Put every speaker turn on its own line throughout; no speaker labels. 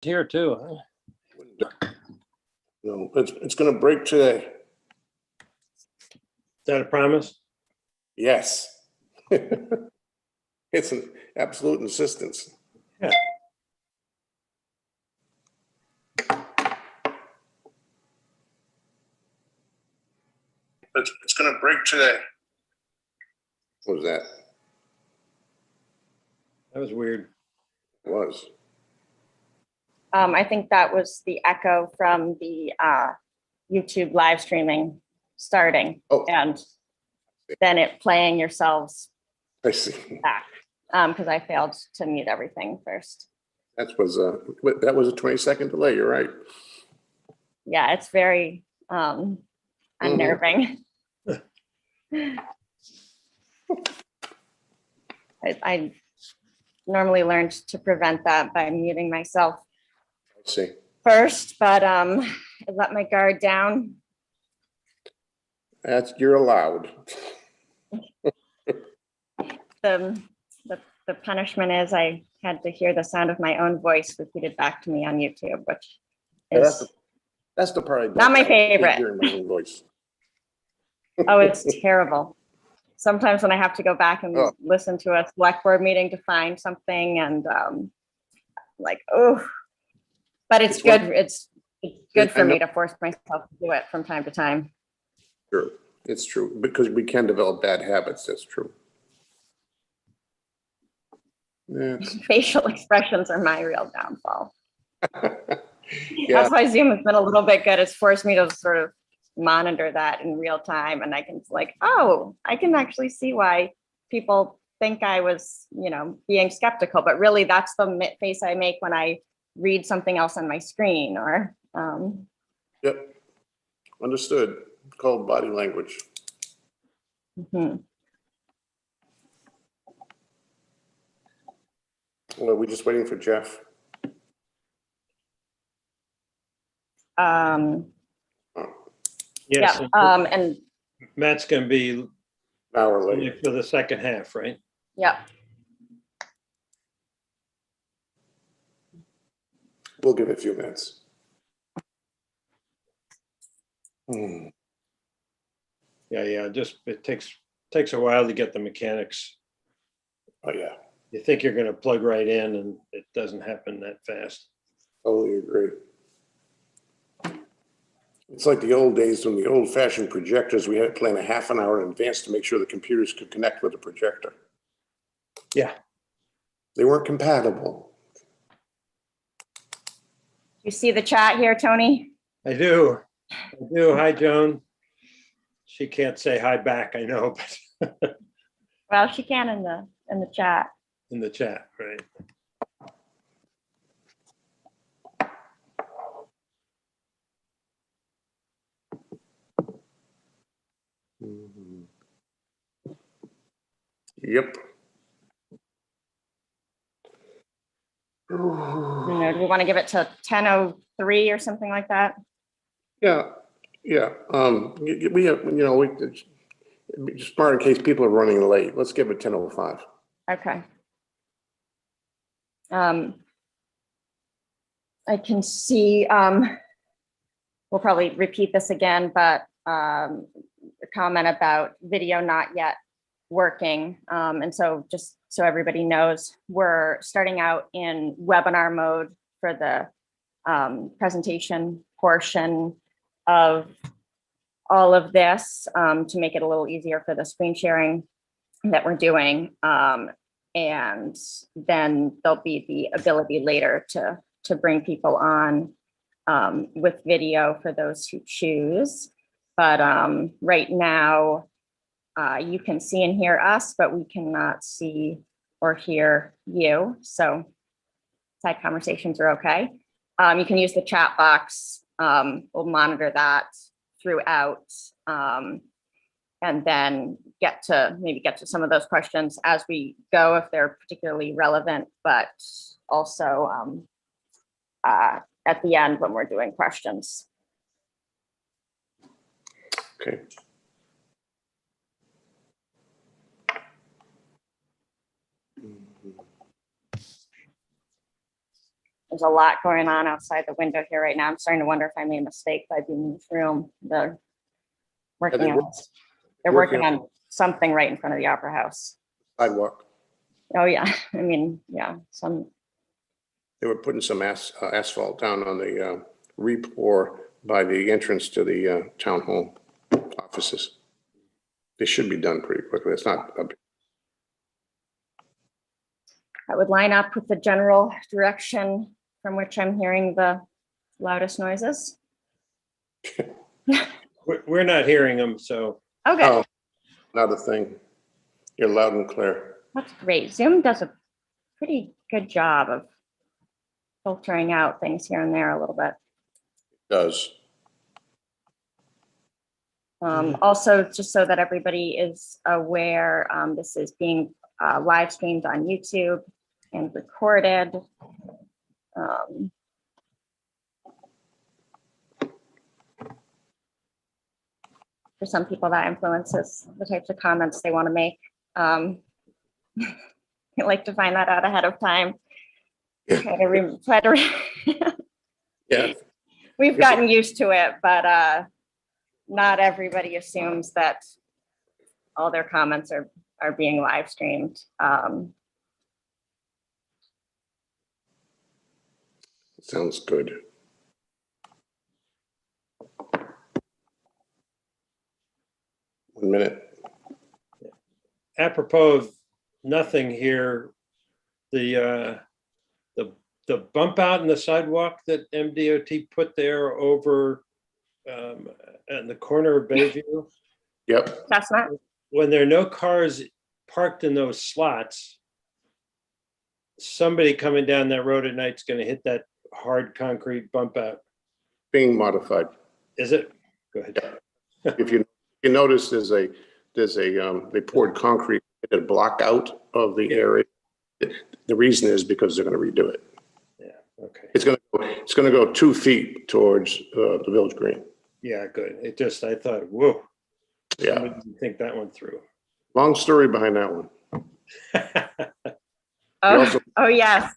Here too, huh?
No, it's going to break today.
Is that a promise?
Yes. It's an absolute insistence.
Yeah.
It's going to break today. What was that?
That was weird.
It was.
I think that was the echo from the YouTube live streaming starting
Oh.
and then it playing yourselves
I see.
back because I failed to mute everything first.
That was a 20-second delay. You're right.
Yeah, it's very unnerving. I normally learned to prevent that by muting myself
I see.
first, but I let my guard down.
You're allowed.
The punishment is I had to hear the sound of my own voice repeated back to me on YouTube, which is
That's the part I don't
not my
like. I hate
favorite.
hearing my own voice.
Oh, it's terrible. Sometimes when I have to go back and listen to a select board meeting to find something and like, oh, but it's good. It's good for me to force myself to do it from time to time.
True. It's true because we can develop bad habits. That's true.
Facial expressions are my real downfall.
Yeah.
That's why Zoom has been a little bit good. It's forced me to sort of monitor that in real time. And I can like, oh, I can actually see why people think I was, being skeptical, but really that's the face I make when I read something else on my screen or.
Yep. Understood. Called body language. Well, are we just waiting for Jeff?
Yes.
Yeah. And
Matt's going to be
An hour later.
for the second half, right?
yeah.
We'll give it a few minutes.
Yeah. Just it takes a while to get the mechanics.
Oh yeah.
You think you're going to plug right in, and it doesn't happen that fast.
Totally agree. It's like the old days when the old-fashioned projectors, we had to plan a half an hour in advance to make sure the computers could connect with the projector.
Yeah.
They weren't compatible.
You see the chat here, Tony?
I do. Hi, Joan. She can't say hi back, I know, but
Well, she can in the chat.
in the chat, right?
Yep.
Do we want to give it to 10:03 or something like that?
Yeah. We have, it's smart in case people are running late. Let's give it 10:05.
Okay. I can see, we'll probably repeat this again, but a comment about video not yet working. And so just so everybody knows, we're starting out in webinar mode for the presentation portion of all of this to make it a little easier for the screen sharing that we're doing. And then there'll be the ability later to bring people on with video for those who choose. But right now, you can see and hear us, but we cannot see or hear you. So side conversations are okay. You can use the chat box. We'll monitor that throughout. And then maybe get to some of those questions as we go if they're particularly relevant, but also at the end when we're doing questions.
Okay.
There's a lot going on outside the window here right now. I'm starting to wonder if I made a mistake by being in this room. They're working
they
on,
work-
they're
working
working on something right in front of the Opera House.
Sidewalk.
Oh, yeah. I mean, yeah,
They were putting some asphalt down on the re-pour by the entrance to the town hall offices. They should be done pretty quickly. It's not a big.
that would line up with the general direction from which I'm hearing the loudest noises.
We're not hearing them, so
Okay,
Oh, not a thing. You're loud and clear.
that's great. Zoom does a pretty good job of filtering out things here and there a little bit.
Does.
Also, just so that everybody is aware, this is being live streamed on YouTube and recorded. For some people, that influences the types of comments they want to make. I like to find that out ahead of time.
Yeah.
We've gotten used to it, but not everybody assumes that all their comments are being live streamed.
Sounds good. One minute.
apropos of nothing here, the bump out in the sidewalk that MDOT put there over at the corner of Bayview,
Yep.
Chestnut.
when there are no cars parked in those slots, somebody coming down that road at night is going to hit that hard concrete bump out.
Being modified.
Is it? Go ahead.
If you notice, they poured concrete to block out of the area. The reason is because they're going to redo it.
Yeah. Okay.
It's going to go 2 feet towards the Village Green.
Yeah. Good. It just, I thought, whoa.
Yeah.
Somebody didn't think that one through.
Long story behind that one.
Oh, yes.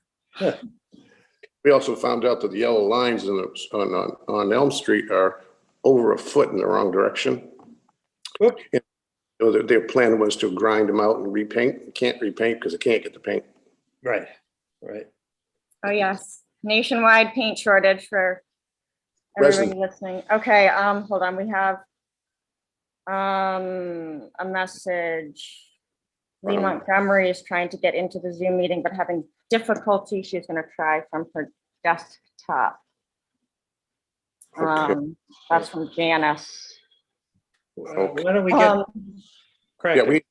We also found out that the yellow lines on Elm Street are over a foot in the wrong direction.
Whoop.
So their plan was to grind them out and repaint. You can't repaint because they can't get the paint.
Right. Right.
Oh, yes. Nationwide paint shortage for everybody listening. Okay, hold on. We have a message. Lee Montgomery is trying to get into the Zoom meeting, but having difficulty. She's going to try from her desktop.
Okay.
That's from Janice.
Okay.
Why don't we get cracking?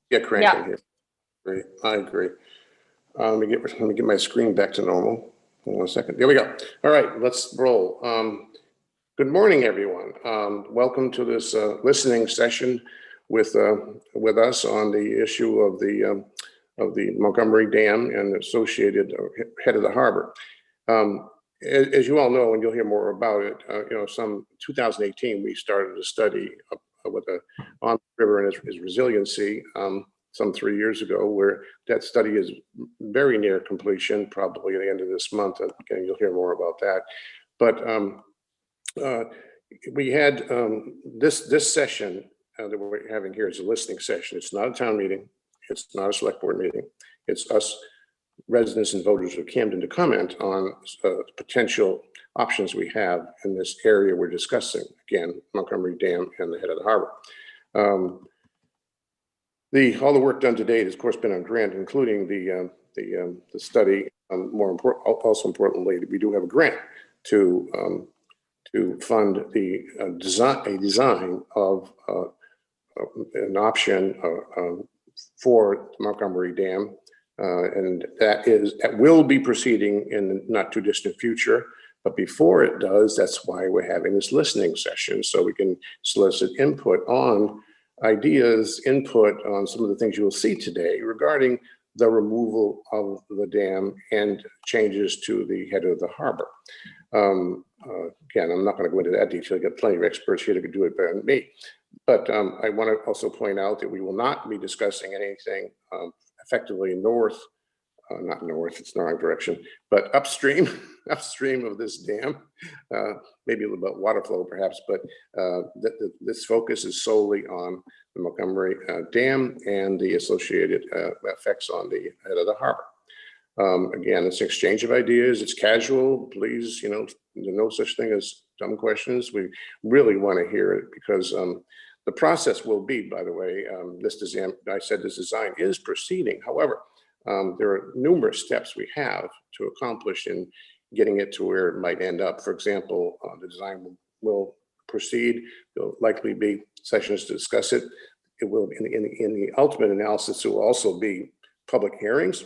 Yeah, cranking here. Great. I agree. Let me get my screen back to normal. Hold on a second. There we go. All right, let's roll. Good morning, everyone. Welcome to this listening session with us on the issue of the Montgomery Dam and associated head of the harbor. As you all know, and you'll hear more about it, some 2018, we started a study with on the river and its resiliency some 3 years ago, where that study is very near completion, probably at the end of this month. Again, you'll hear more about that. But we had this session that we're having here is a listening session. It's not a town meeting. It's not a select board meeting. It's us residents and voters of Camden to comment on potential options we have in this area we're discussing. Again, Montgomery Dam and the head of the harbor. All the work done to date has, of course, been on grant, including the study. Also importantly, we do have a grant to fund the design of an option for Montgomery Dam. And that will be proceeding in the not too distant future. But before it does, that's why we're having this listening session, so we can solicit input on ideas, input on some of the things you will see today regarding the removal of the dam and changes to the head of the harbor. Again, I'm not going to go into that detail. You've got plenty of experts here that could do it better than me. But I want to also point out that we will not be discussing anything effectively north not north, it's the wrong direction, but upstream, upstream of this dam, maybe a little bit water flow perhaps, but this focus is solely on the Montgomery Dam and the associated effects on the head of the harbor. Again, it's an exchange of ideas. It's casual. Please, there's no such thing as dumb questions. We really want to hear it because the process will be, by the way, this design is proceeding. However, there are numerous steps we have to accomplish in getting it to where it might end up. For example, the design will proceed. There'll likely be sessions to discuss it. It will, in the ultimate analysis, there will also be public hearings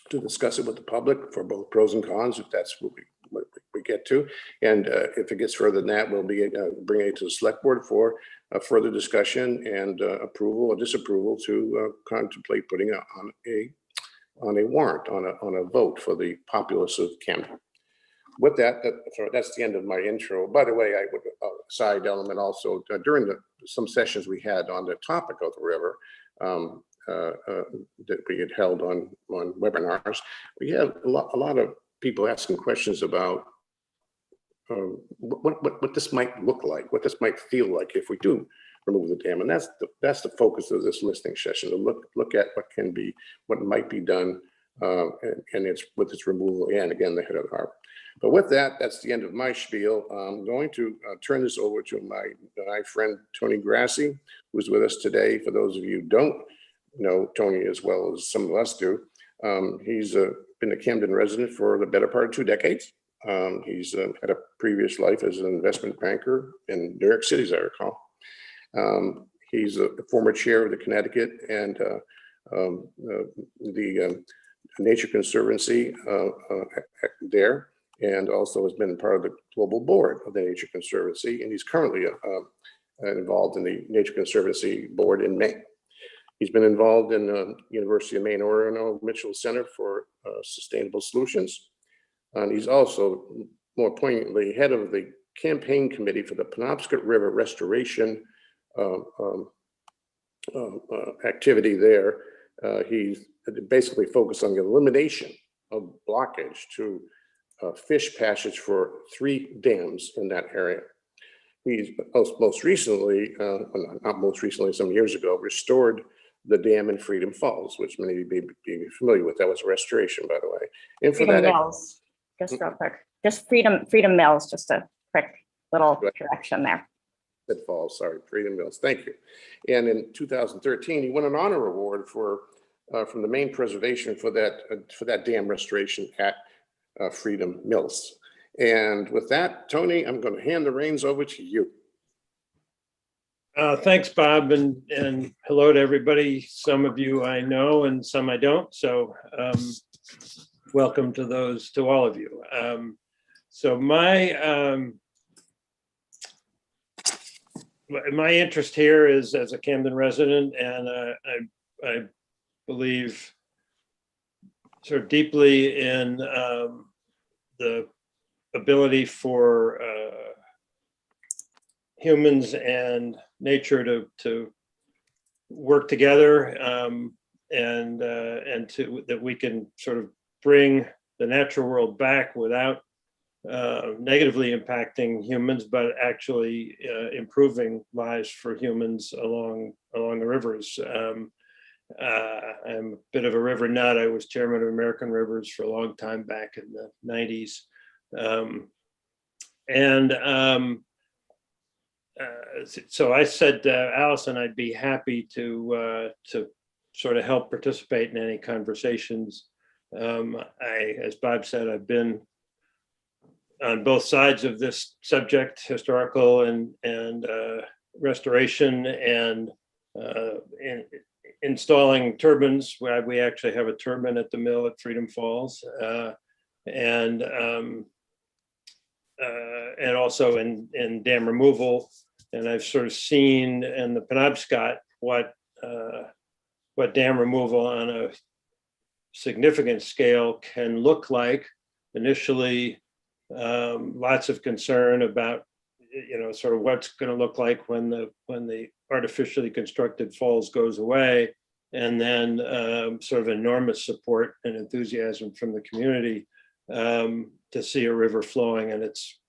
to discuss it with the public for both pros and cons, if that's what we get to. And if it gets further than that, we'll be bringing it to the select board for further discussion and approval or disapproval to contemplate putting it on a warrant, on a vote for the populace of Camden. With that, that's the end of my intro. By the way, I would side element also during some sessions we had on the topic of the river, that we had held on webinars, we had a lot of people asking questions about what this might look like, what this might feel like if we do remove the dam, and that's the focus of this listening session, to look at what might be done, and it's with its removal and again the head of the harbor. But with that, that's the end of my spiel. I'm going to turn this over to my friend Tony Grassi, who's with us today. For those of you who don't know Tony as well as some of us do, he's been a Camden resident for the better part of 2 decades. He's had a previous life as an investment banker in New York City, as I recall. He's a former chair of the Connecticut and the Nature Conservancy there, and also has been part of the global board of the Nature Conservancy, and he's currently involved in the Nature Conservancy board in Maine. He's been involved in the University of Maine Orono Mitchell Center for Sustainable Solutions. And he's also, more poignantly, head of the campaign committee for the Penobscot River restoration activity there. He's basically focused on the elimination of blockage to fish passage for 3 dams in that area. He's most recently, not most recently, some years ago, restored the dam in Freedom Falls, which many of you may be familiar with. That was a restoration, by the way. And for
Freedom
that,
Mills, just real quick, just Freedom Mills, just a quick little correction there.
Falls, sorry, Freedom Mills. Thank you. And in 2013, he won an honor award from the Maine Preservation for that dam restoration at Freedom Mills. And with that, Tony, I'm going to hand the reins over to you.
Thanks, Bob, and hello to everybody. Some of you I know and some I don't. So welcome to all of you. So my interest here is as a Camden resident, and I believe sort of deeply in the ability for humans and nature to work together, and that we can sort of bring the natural world back without negatively impacting humans, but actually improving lives for humans along the rivers. I'm a bit of a river nut. I was chairman of American Rivers for a long time back in the 90s. So I said to Allison, I'd be happy to sort of help participate in any conversations. As Bob said, I've been on both sides of this subject, historical and restoration, and installing turbines. We actually have a turbine at the mill at Freedom Falls, and also in dam removal. And I've sort of seen in the Penobscot what dam removal on a significant scale can look like. Initially, lots of concern about, sort of what's going to look like when the artificially constructed falls goes away. and then sort of enormous support and enthusiasm from the community to see a river flowing in its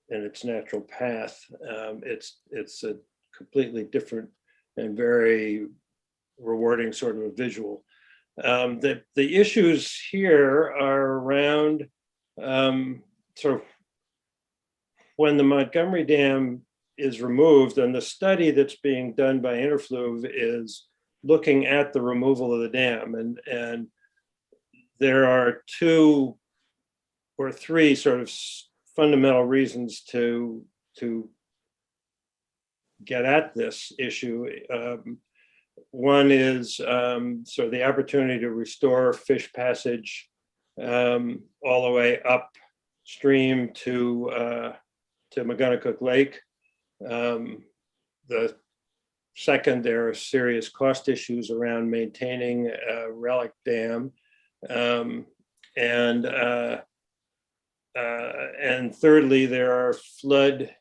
natural path. It's a completely different and very rewarding sort of a visual. The issues here are around sort of when the Montgomery Dam is removed, and the study that's being done by Interfluve is looking at the removal of the dam, and there are 2 or 3 sort of fundamental reasons to get at this issue. One is sort of the opportunity to restore fish passage all the way upstream to McGonagall Lake. The second, there are serious cost issues around maintaining a relic dam. And thirdly, there are flood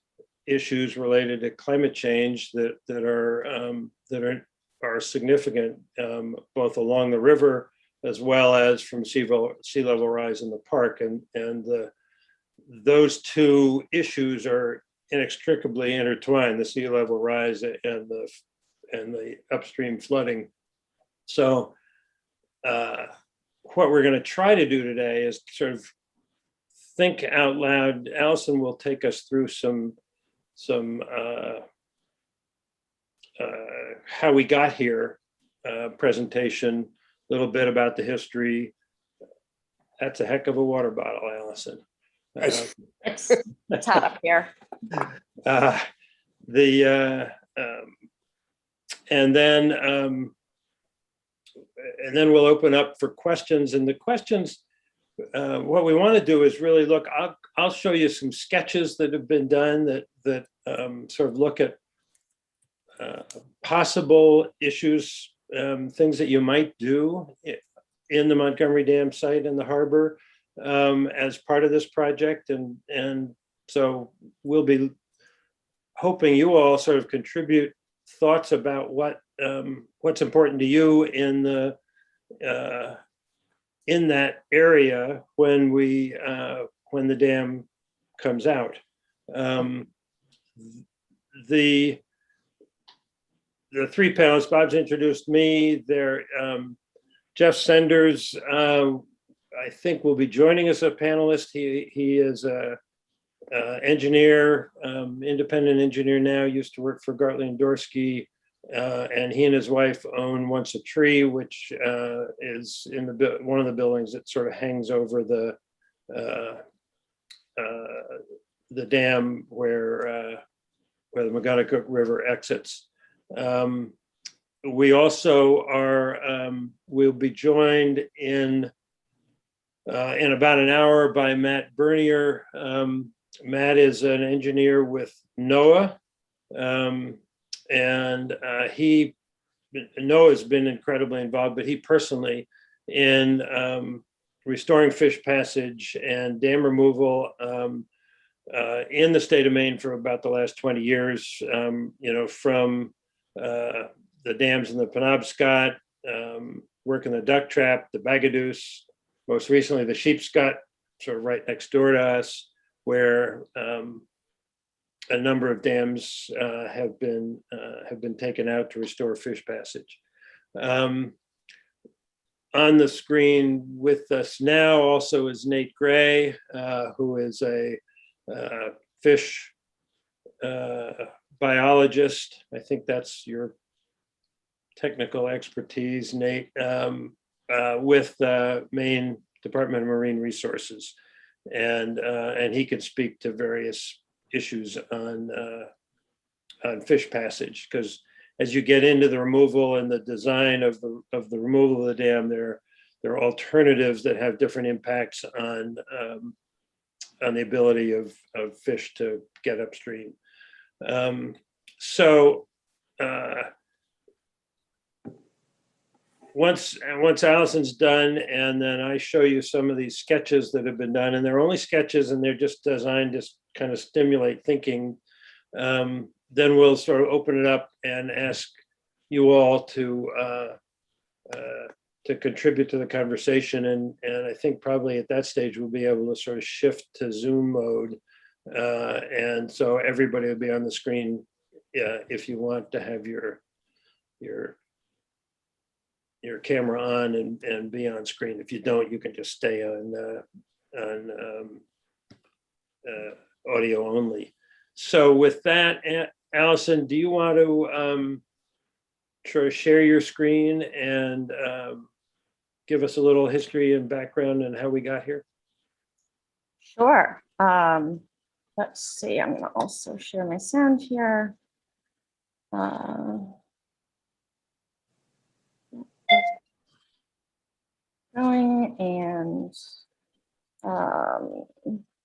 issues related to climate change that are significant, both along the river as well as from sea level rise in the park. And those 2 issues are inextricably intertwined: the sea level rise and the upstream flooding. So what we're going to try to do today is sort of think out loud. Allison will take us through some how we got here presentation, a little bit about the history. That's a heck of a water bottle, Allison.
It's hot up here.
And then we'll open up for questions. And the questions, what we want to do is really look. I'll show you some sketches that have been done that sort of look at possible issues, things that you might do in the Montgomery Dam site in the harbor as part of this project. And so we'll be hoping you all sort of contribute thoughts about what's important to you in that area when the dam comes out. The 3 panelists, Bob's introduced me. They're Jeff Senders, I think, will be joining us as a panelist. He is a engineer, independent engineer now, used to work for Gartley and Dorsey, and he and his wife own Once a Tree, which is in one of the buildings that sort of hangs over the dam where the McGonagall River exits. We also will be joined in about an hour by Matt Bernier. Matt is an engineer with NOAA, and NOAA's been incredibly involved, but he personally in restoring fish passage and dam removal in the state of Maine for about the last 20 years, from the dams in the Penobscot, working the duck trap, the Bagaduce, most recently the Sheepscot, sort of right next door to us, where a number of dams have been taken out to restore fish passage. On the screen with us now also is Nate Gray, who is a fish biologist. I think that's your technical expertise, Nate, with the Maine Department of Marine Resources, and he could speak to various issues on fish passage, because as you get into the removal and the design of the removal of the dam, there are alternatives that have different impacts on the ability of fish to get upstream. Once Allison's done, and then I show you some of these sketches that have been done, and they're only sketches and they're just designed to kind of stimulate thinking, then we'll sort of open it up and ask you all to to contribute to the conversation. And I think probably at that stage, we'll be able to sort of shift to Zoom mode. And so everybody will be on the screen if you want to have your camera on and be on screen. If you don't, you can just stay on audio only. So with that, Allison, do you want to try to share your screen and give us a little history and background and how we got here?
Sure. Let's see, I'm gonna also share my sound here. Going and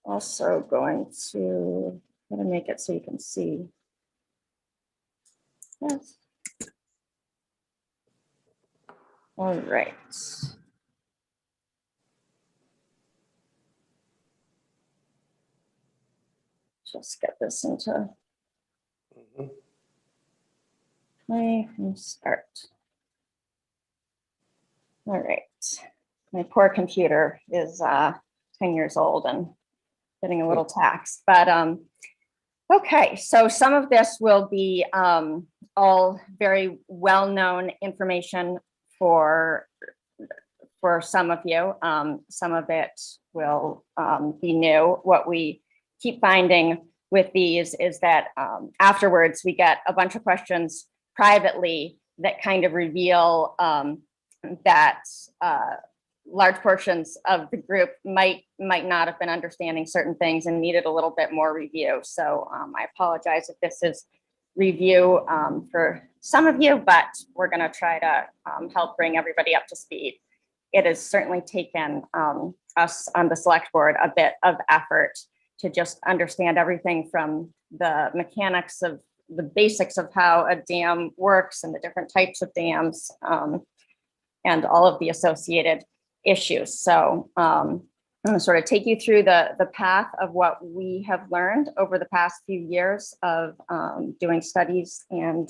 also going to, I'm gonna make it so you can see. Yes. All right. Just get this into play and start. All right. My poor computer is 10 years old and getting a little taxed, but okay. So some of this will be all very well-known information for some of you. Some of it will be new. What we keep finding with these is that afterwards we get a bunch of questions privately that kind of reveal that large portions of the group might not have been understanding certain things and needed a little bit more review. So I apologize if this is review for some of you, but we're going to try to help bring everybody up to speed. It has certainly taken us on the select board a bit of effort to just understand everything from the mechanics of the basics of how a dam works and the different types of dams and all of the associated issues. So I'm going to sort of take you through the path of what we have learned over the past few years of doing studies and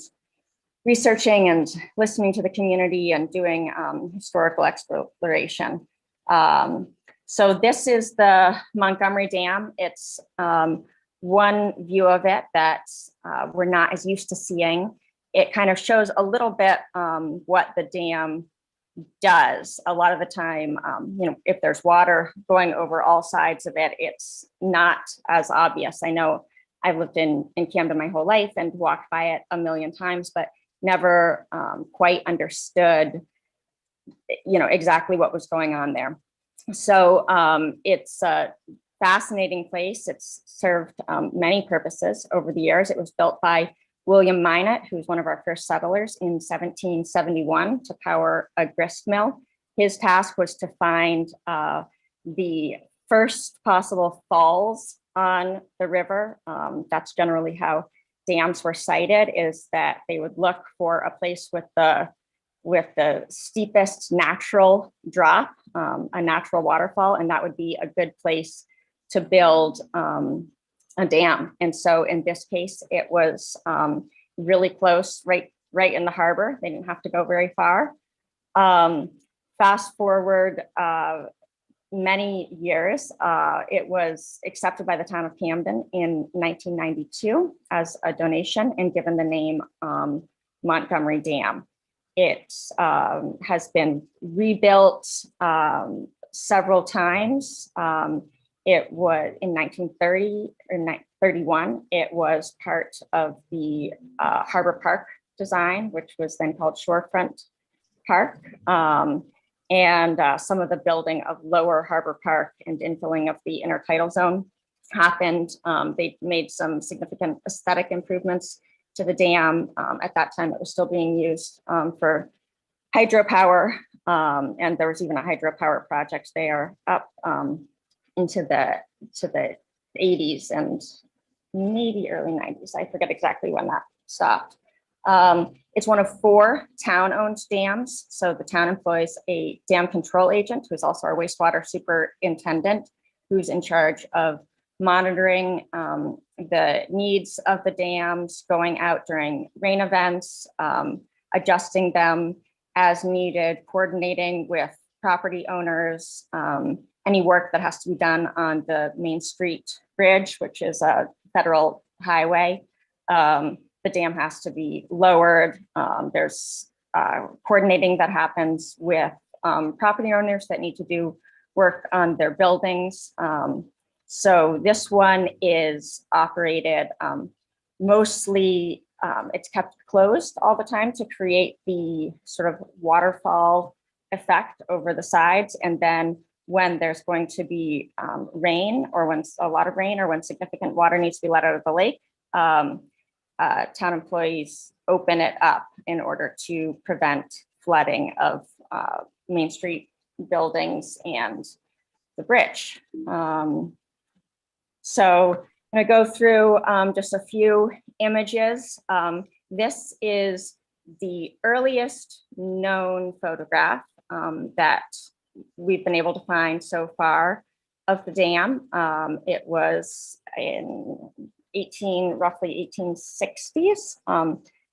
researching and listening to the community and doing historical exploration. So this is the Montgomery Dam. It's one view of it that we're not as used to seeing. It kind of shows a little bit what the dam does. A lot of the time, if there's water going over all sides of it, it's not as obvious. I know I've lived in Camden my whole life and walked by it a million times, but never quite understood, exactly what was going on there. So it's a fascinating place. It's served many purposes over the years. It was built by William Minot, who's one of our first settlers in 1771 to power a grist mill. His task was to find the first possible falls on the river. That's generally how dams were sited, is that they would look for a place with the steepest natural drop, a natural waterfall, and that would be a good place to build a dam. And so in this case, it was really close, right in the harbor. They didn't have to go very far. Fast forward many years, it was accepted by the town of Camden in 1992 as a donation and given the name Montgomery Dam. It has been rebuilt several times. It was in 1930 or 1931, it was part of the Harbor Park design, which was then called Shorefront Park. And some of the building of Lower Harbor Park and infilling of the intertidal zone happened. They made some significant aesthetic improvements to the dam. At that time, it was still being used for hydropower. And there was even a hydropower project there up into the 80s and maybe early 90s. I forget exactly when that stopped. It's one of 4 town-owned dams. So the town employs a dam control agent, who's also our wastewater superintendent, who's in charge of monitoring the needs of the dams, going out during rain events, adjusting them, as needed, coordinating with property owners, any work that has to be done on the Main Street Bridge, which is a federal highway. The dam has to be lowered. There's coordinating that happens with property owners that need to do work on their buildings. So this one is operated mostly, it's kept closed all the time to create the sort of waterfall effect over the sides. And then when there's going to be rain, or when a lot of rain, or when significant water needs to be let out of the lake, town employees open it up in order to prevent flooding of Main Street buildings and the bridge. So I'm going to go through just a few images. This is the earliest known photograph that we've been able to find so far of the dam. It was in roughly 1860s.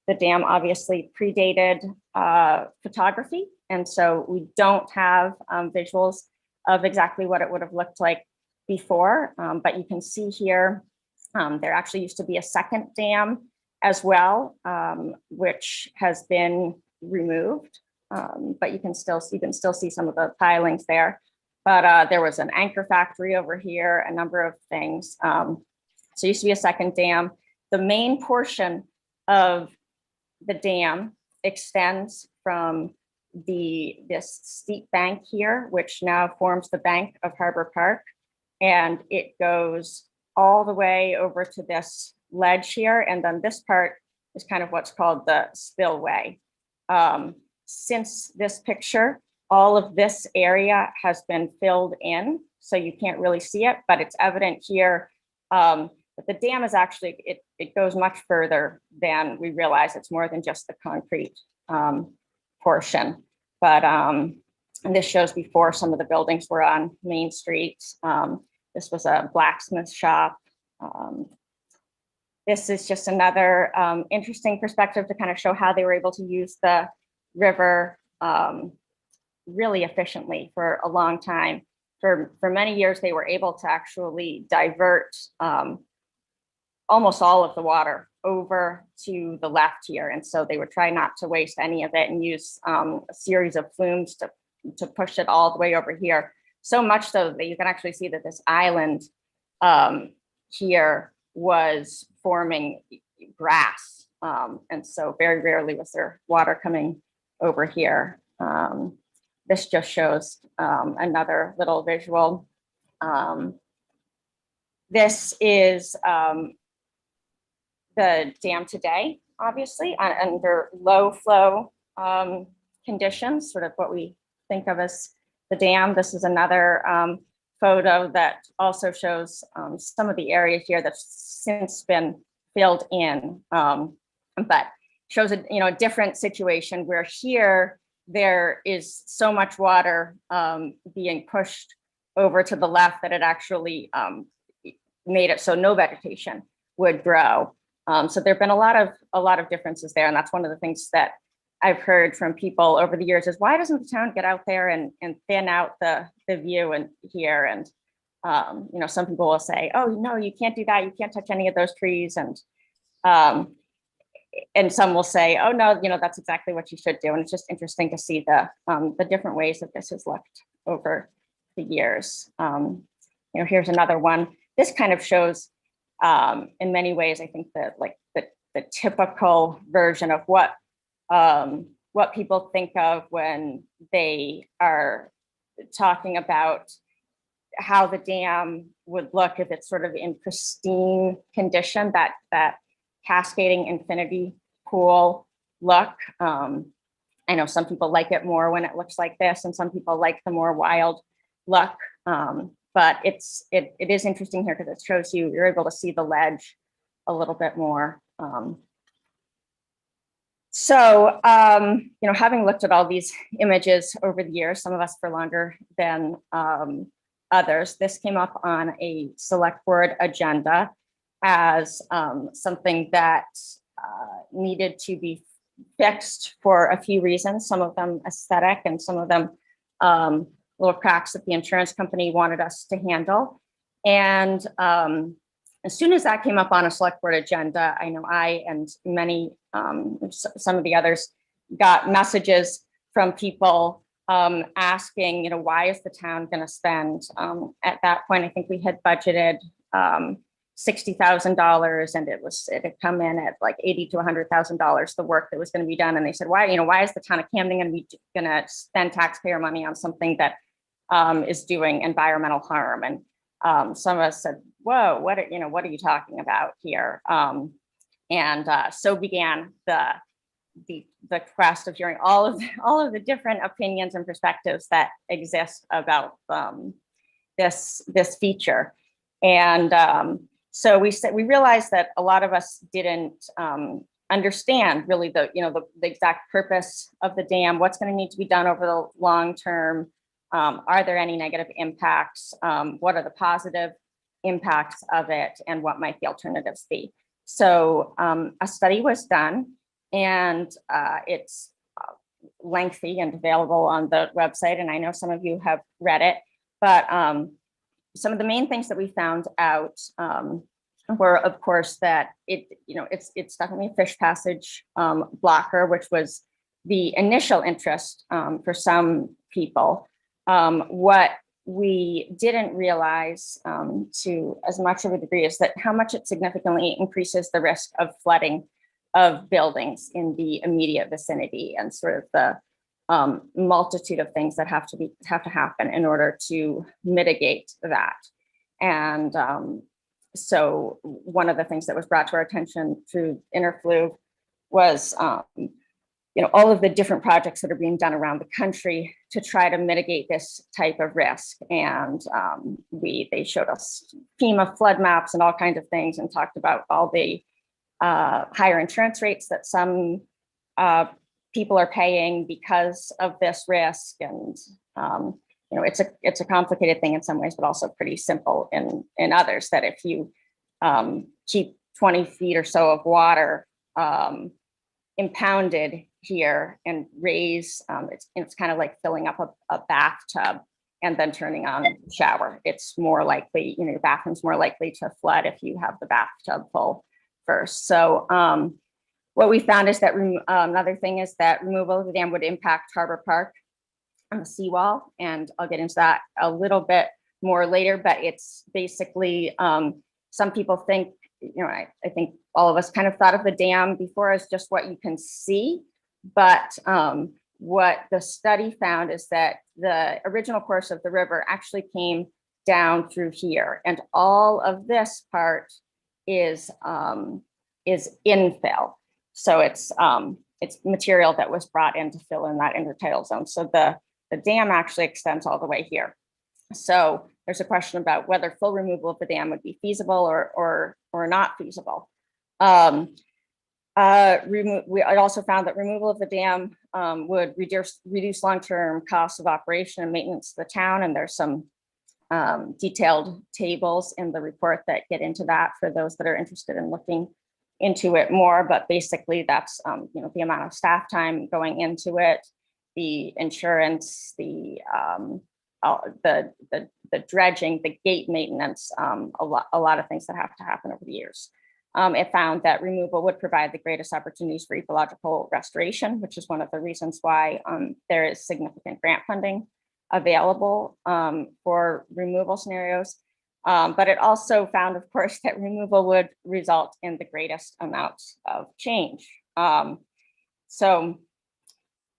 The dam obviously predated photography, and so we don't have visuals of exactly what it would have looked like before, but you can see here, there actually used to be a second dam as well, which has been removed, but you can still see some of the pilings there. But there was an anchor factory over here, a number of things. So it used to be a second dam. The main portion of the dam extends from this steep bank here, which now forms the bank of Harbor Park. And it goes all the way over to this ledge here. And then this part is kind of what's called the spillway. Since this picture, all of this area has been filled in, so you can't really see it, but it's evident here that the dam is actually, it goes much further than we realize. It's more than just the concrete portion. But and this shows before some of the buildings were on Main Street. This was a blacksmith shop. This is just another interesting perspective to kind of show how they were able to use the river really efficiently for a long time. For many years, they were able to actually divert almost all of the water over to the left here. And so they would try not to waste any of it and use a series of flumes to push it all the way over here. So much so that you can actually see that this island here was forming grass. And so very rarely was there water coming over here. This just shows another little visual. This is the dam today, obviously, under low flow conditions, sort of what we think of as the dam. This is another photo that also shows some of the area here that's since been filled in, but shows a different situation where here there is so much water being pushed over to the left that it actually made it so no vegetation would grow. So there've been a lot of differences there, and that's one of the things that I've heard from people over the years is, why doesn't the town get out there and thin out the view and here? And some people will say, oh no, you can't do that, you can't touch any of those trees, and some will say, oh no, that's exactly what you should do. And it's just interesting to see the different ways that this has looked over the years. Here's another one. This kind of shows in many ways, I think that like the typical version of what people think of when they are talking about how the dam would look if it's sort of in pristine condition, that cascading infinity pool look. I know some people like it more when it looks like this, and some people like the more wild look. But it is interesting here because it shows you're able to see the ledge a little bit more. So, having looked at all these images over the years, some of us for longer than others, this came up on a select board agenda as something that needed to be fixed for a few reasons, some of them aesthetic and some of them little cracks that the insurance company wanted us to handle. And as soon as that came up on a select board agenda, I know I and many, some of the others got messages from people asking, you know, why is the town going to spend? At that point, I think we had budgeted $60,000, and it had come in at like $80,000 to $100,000, the work that was going to be done. And they said, why is the town of Camden going to spend taxpayer money on something that is doing environmental harm? And some of us said, whoa, what are you talking about here? So began the quest of hearing all of the different opinions and perspectives that exist about this feature. And so we realized that a lot of us didn't understand really the exact purpose of the dam, what's going to need to be done over the long term. Are there any negative impacts? What are the positive impacts of it, and what might the alternatives be? So a study was done, and it's lengthy and available on the website, and I know some of you have read it, but some of the main things that we found out were, of course, that it's definitely a fish passage blocker, which was the initial interest for some people. What we didn't realize to as much of a degree is that how much it significantly increases the risk of flooding of buildings in the immediate vicinity, and sort of the multitude of things that have to happen in order to mitigate that. And so one of the things that was brought to our attention through Interflu was all of the different projects that are being done around the country to try to mitigate this type of risk. And they showed us FEMA flood maps and all kinds of things, and talked about all the higher insurance rates that some people are paying because of this risk. And it's a complicated thing in some ways, but also pretty simple in others, that if you keep 20 feet or so of water impounded here and raise, it's kind of like filling up a bathtub and then turning on the shower. It's more likely, your bathroom's more likely to flood if you have the bathtub full first. So what we found is that another thing is that removal of the dam would impact Harbor Park on the seawall, and I'll get into that a little bit more later. But it's basically some people think, I think all of us kind of thought of the dam before as just what you can see, but what the study found is that the original course of the river actually came down through here, and all of this part is infill. So it's material that was brought in to fill in that intertidal zone. So the dam actually extends all the way here. So there's a question about whether full removal of the dam would be feasible or not feasible. We also found that removal of the dam would reduce long-term costs of operation and maintenance to the town, and there's some detailed tables in the report that get into that for those that are interested in looking into it more. But basically, that's the amount of staff time going into it, the insurance, the dredging, the gate maintenance, a lot of things that have to happen over the years. It found that removal would provide the greatest opportunities for ecological restoration, which is one of the reasons why there is significant grant funding available for removal scenarios. But it also found, of course, that removal would result in the greatest amounts of change. So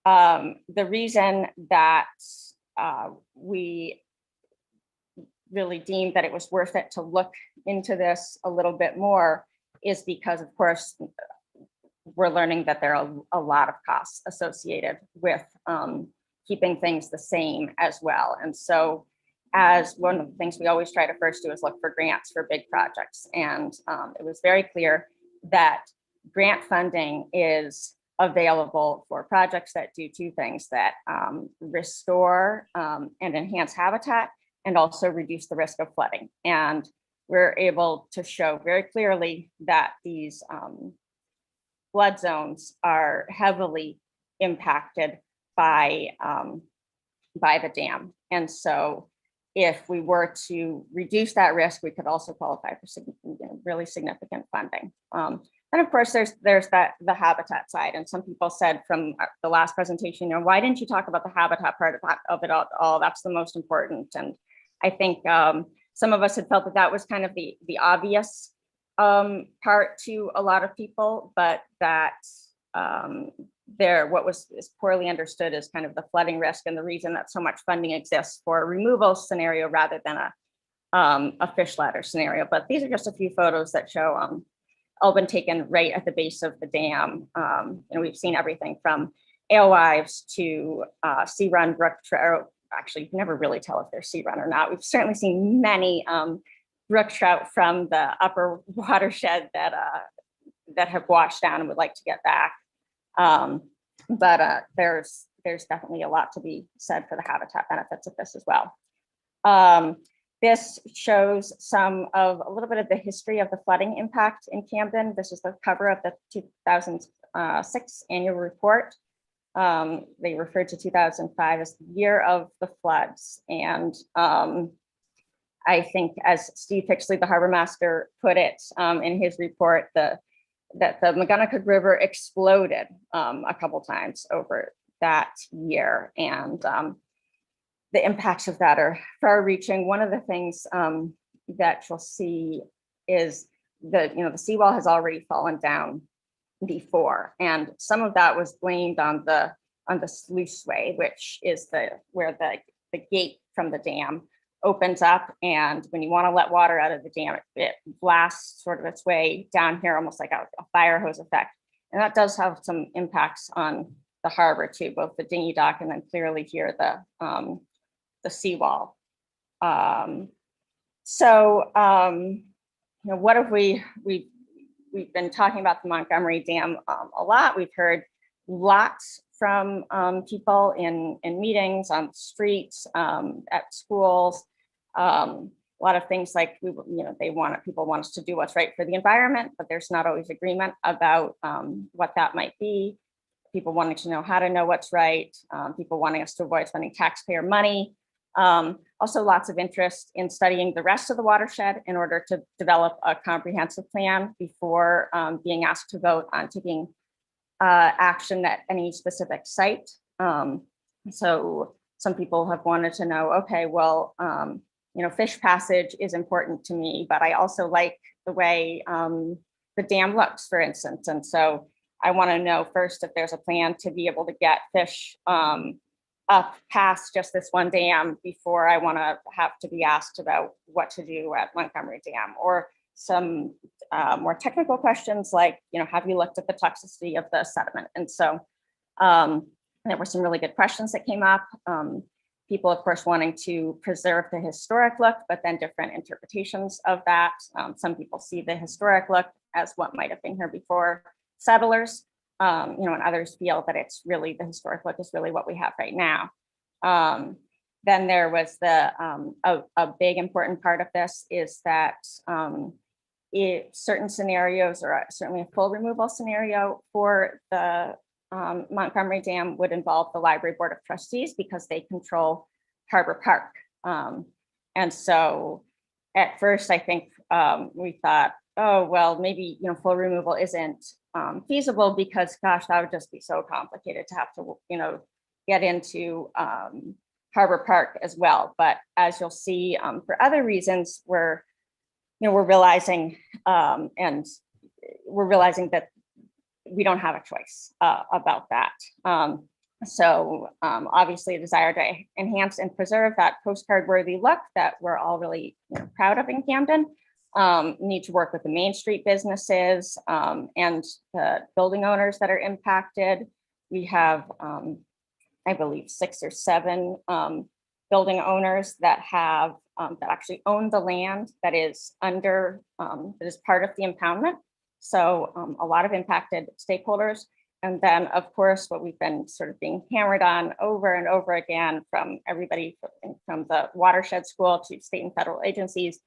the reason that we really deemed that it was worth it to look into this a little bit more is because, of course, we're learning that there are a lot of costs associated with keeping things the same as well. And so, as one of the things we always try to first do is look for grants for big projects. And it was very clear that grant funding is available for projects that do two things: that restore and enhance habitat, and also reduce the risk of flooding. And we're able to show very clearly that these flood zones are heavily impacted by the dam. And so if we were to reduce that risk, we could also qualify for really significant funding. And of course, there's the habitat side. And some people said from the last presentation, why didn't you talk about the habitat part of it all? That's the most important. And I think some of us had felt that was kind of the obvious part to a lot of people, but that what is poorly understood is kind of the flooding risk and the reason that so much funding exists for a removal scenario rather than a fish ladder scenario. But these are just a few photos that show all been taken right at the base of the dam. We've seen everything from alewives to sea run, brook trout. Actually, you can never really tell if they're sea run or not. We've certainly seen many brook trout from the upper watershed that have washed down and would like to get back. But there's definitely a lot to be said for the habitat benefits of this as well. This shows a little bit of the history of the flooding impact in Camden. This is the cover of the 2006 annual report. They referred to 2005 as the year of the floods. And I think, as Steve Pixley, the harbor master, put it in his report, that the McGonagall River exploded a couple times over that year. And the impacts of that are far-reaching. One of the things that you'll see is that the seawall has already fallen down before, and some of that was blamed on the sluiceway, which is where the gate from the dam opens up, and when you want to let water out of the dam, it blasts sort of its way down here, almost like a fire hose effect, and that does have some impacts on the harbor too, both the dinghy dock and then clearly here the seawall. What have we've been talking about the Montgomery Dam a lot. We've heard lots from people in meetings, on the streets, at schools. A lot of things like people want us to do what's right for the environment, but there's not always agreement about what that might be. People wanting to know how to know what's right. People wanting us to avoid spending taxpayer money. Also lots of interest in studying the rest of the watershed in order to develop a comprehensive plan before being asked to vote on taking action at any specific site. So some people have wanted to know, okay, well, fish passage is important to me, but I also like the way the dam looks, for instance. And so I want to know first if there's a plan to be able to get fish up past just this one dam before I want to have to be asked about what to do at Montgomery Dam, or some more technical questions like, have you looked at the toxicity of the sediment? And so there were some really good questions that came up. People, of course, wanting to preserve the historic look, but then different interpretations of that. Some people see the historic look as what might have been here before settlers. And others feel that it's really the historic look is really what we have right now. Then there was a big important part of this is that certain scenarios, or certainly a full removal scenario for the Montgomery Dam, would involve the Library Board of Trustees because they control Harbor Park. And so at first, I think we thought, oh, well, maybe full removal isn't feasible because, gosh, that would just be so complicated to have to get into Harbor Park as well. But as you'll see, for other reasons, we're realizing that we don't have a choice about that. Obviously, a desire to enhance and preserve that postcard-worthy look that we're all really proud of in Camden. Need to work with the Main Street businesses and the building owners that are impacted. We have, I believe, 6 or 7 building owners that have that actually own the land that is under that is part of the impoundment. So a lot of impacted stakeholders. And then, of course, what we've been sort of being hammered on over and over again from everybody from the watershed school to state and federal agencies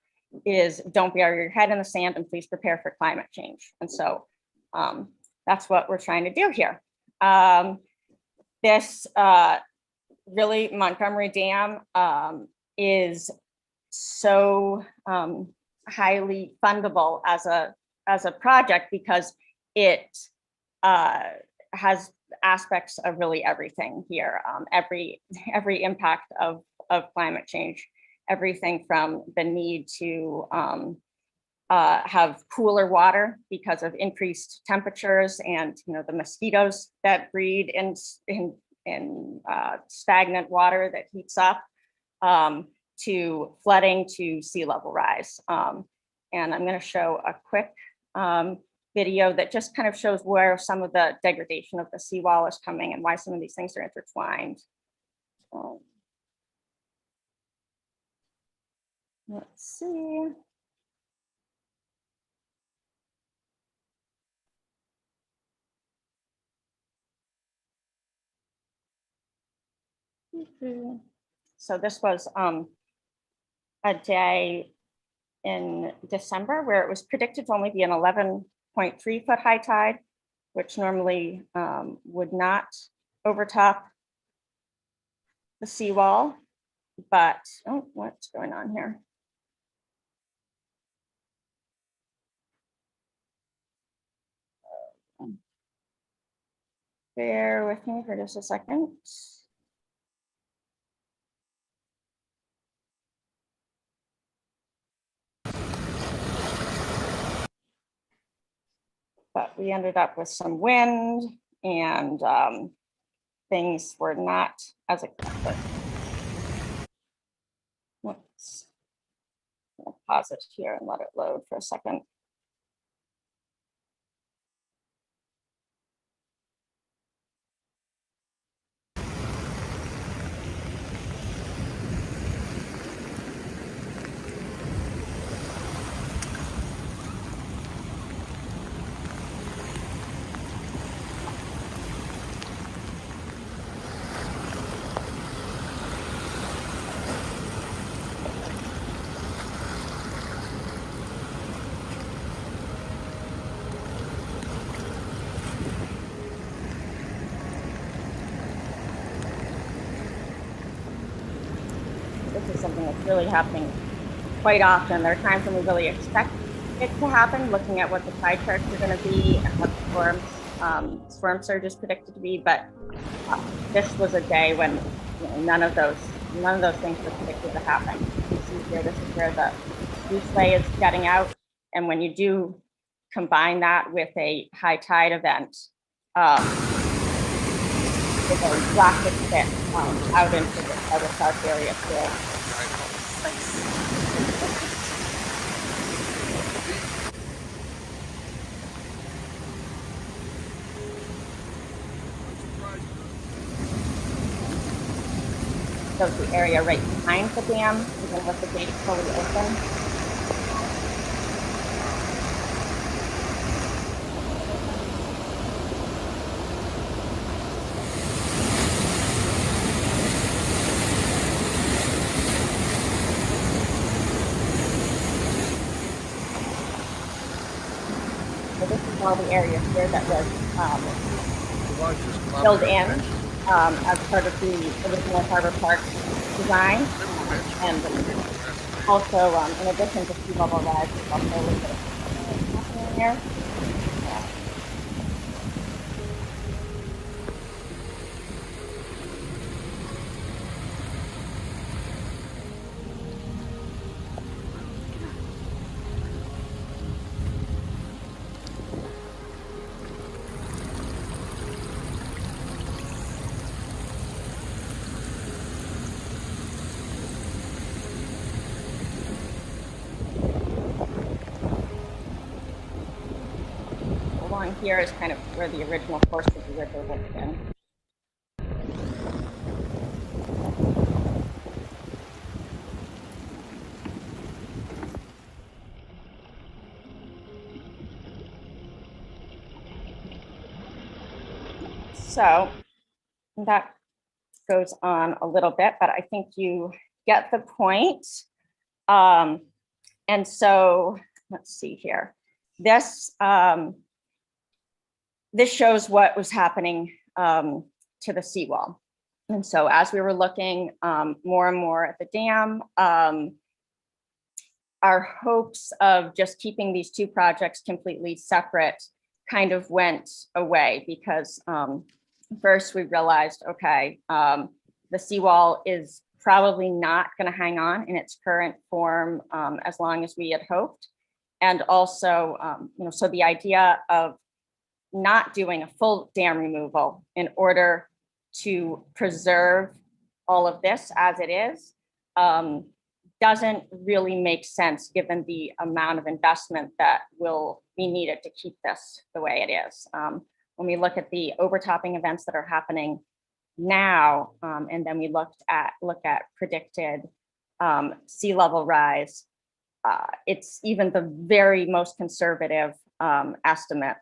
is don't bury your head in the sand and please prepare for climate change. And so that's what we're trying to do here. This really Montgomery Dam is so highly fundable as a project because it has aspects of really everything here. Every impact of climate change, everything from the need to have cooler water because of increased temperatures and the mosquitoes that breed in stagnant water that heats up, to flooding, to sea level rise. And I'm going to show a quick video that just kind of shows where some of the degradation of the seawall is coming and why some of these things are intertwined. Let's see. So this was a day in December where it was predicted to only be an 11.3 foot high tide, which normally would not overtop the seawall. But oh, what's going on here? Bear with me for just a second. But we ended up with some wind and things were not as expected. Let's pause it here and let it load for a second. This is something that's really happening quite often. There are times when we really expect it to happen, looking at what the tide charts are going to be and what the storm surge is predicted to be. But this was a day when none of those things were predicted to happen. You can see here, this is where the loose lay is jutting out, and when you do combine that with a high tide event, with a drastic fit out into the south area too. So the area right behind the dam, even with the gates fully open. So this is all the area here that was filled in as part of the original Harbor Park design. And also, in addition to sea level rise, there's also a little bit of happening here. Along here is kind of where the original course of the river would have been. So that goes on a little bit, but I think you get the point. And so let's see here. This this shows what was happening to the seawall. And so as we were looking more and more at the dam, our hopes of just keeping these two projects completely separate kind of went away because first we realized, okay, the seawall is probably not going to hang on in its current form as long as we had hoped. And also, so the idea of not doing a full dam removal in order to preserve all of this as it is doesn't really make sense given the amount of investment that will be needed to keep this the way it is. When we look at the overtopping events that are happening now, and then we look at predicted sea level rise, it's even the very most conservative estimate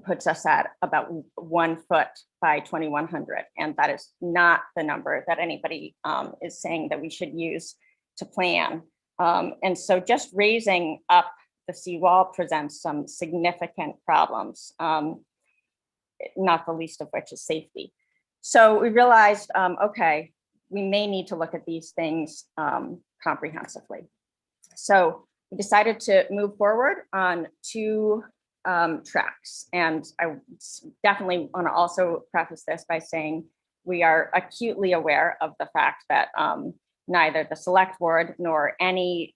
puts us at about 1 foot by 2100. And that is not the number that anybody is saying that we should use to plan. And so just raising up the seawall presents some significant problems, not the least of which is safety. So we realized, okay, we may need to look at these things comprehensively. So we decided to move forward on 2 tracks. And I definitely want to also preface this by saying we are acutely aware of the fact that neither the select board nor any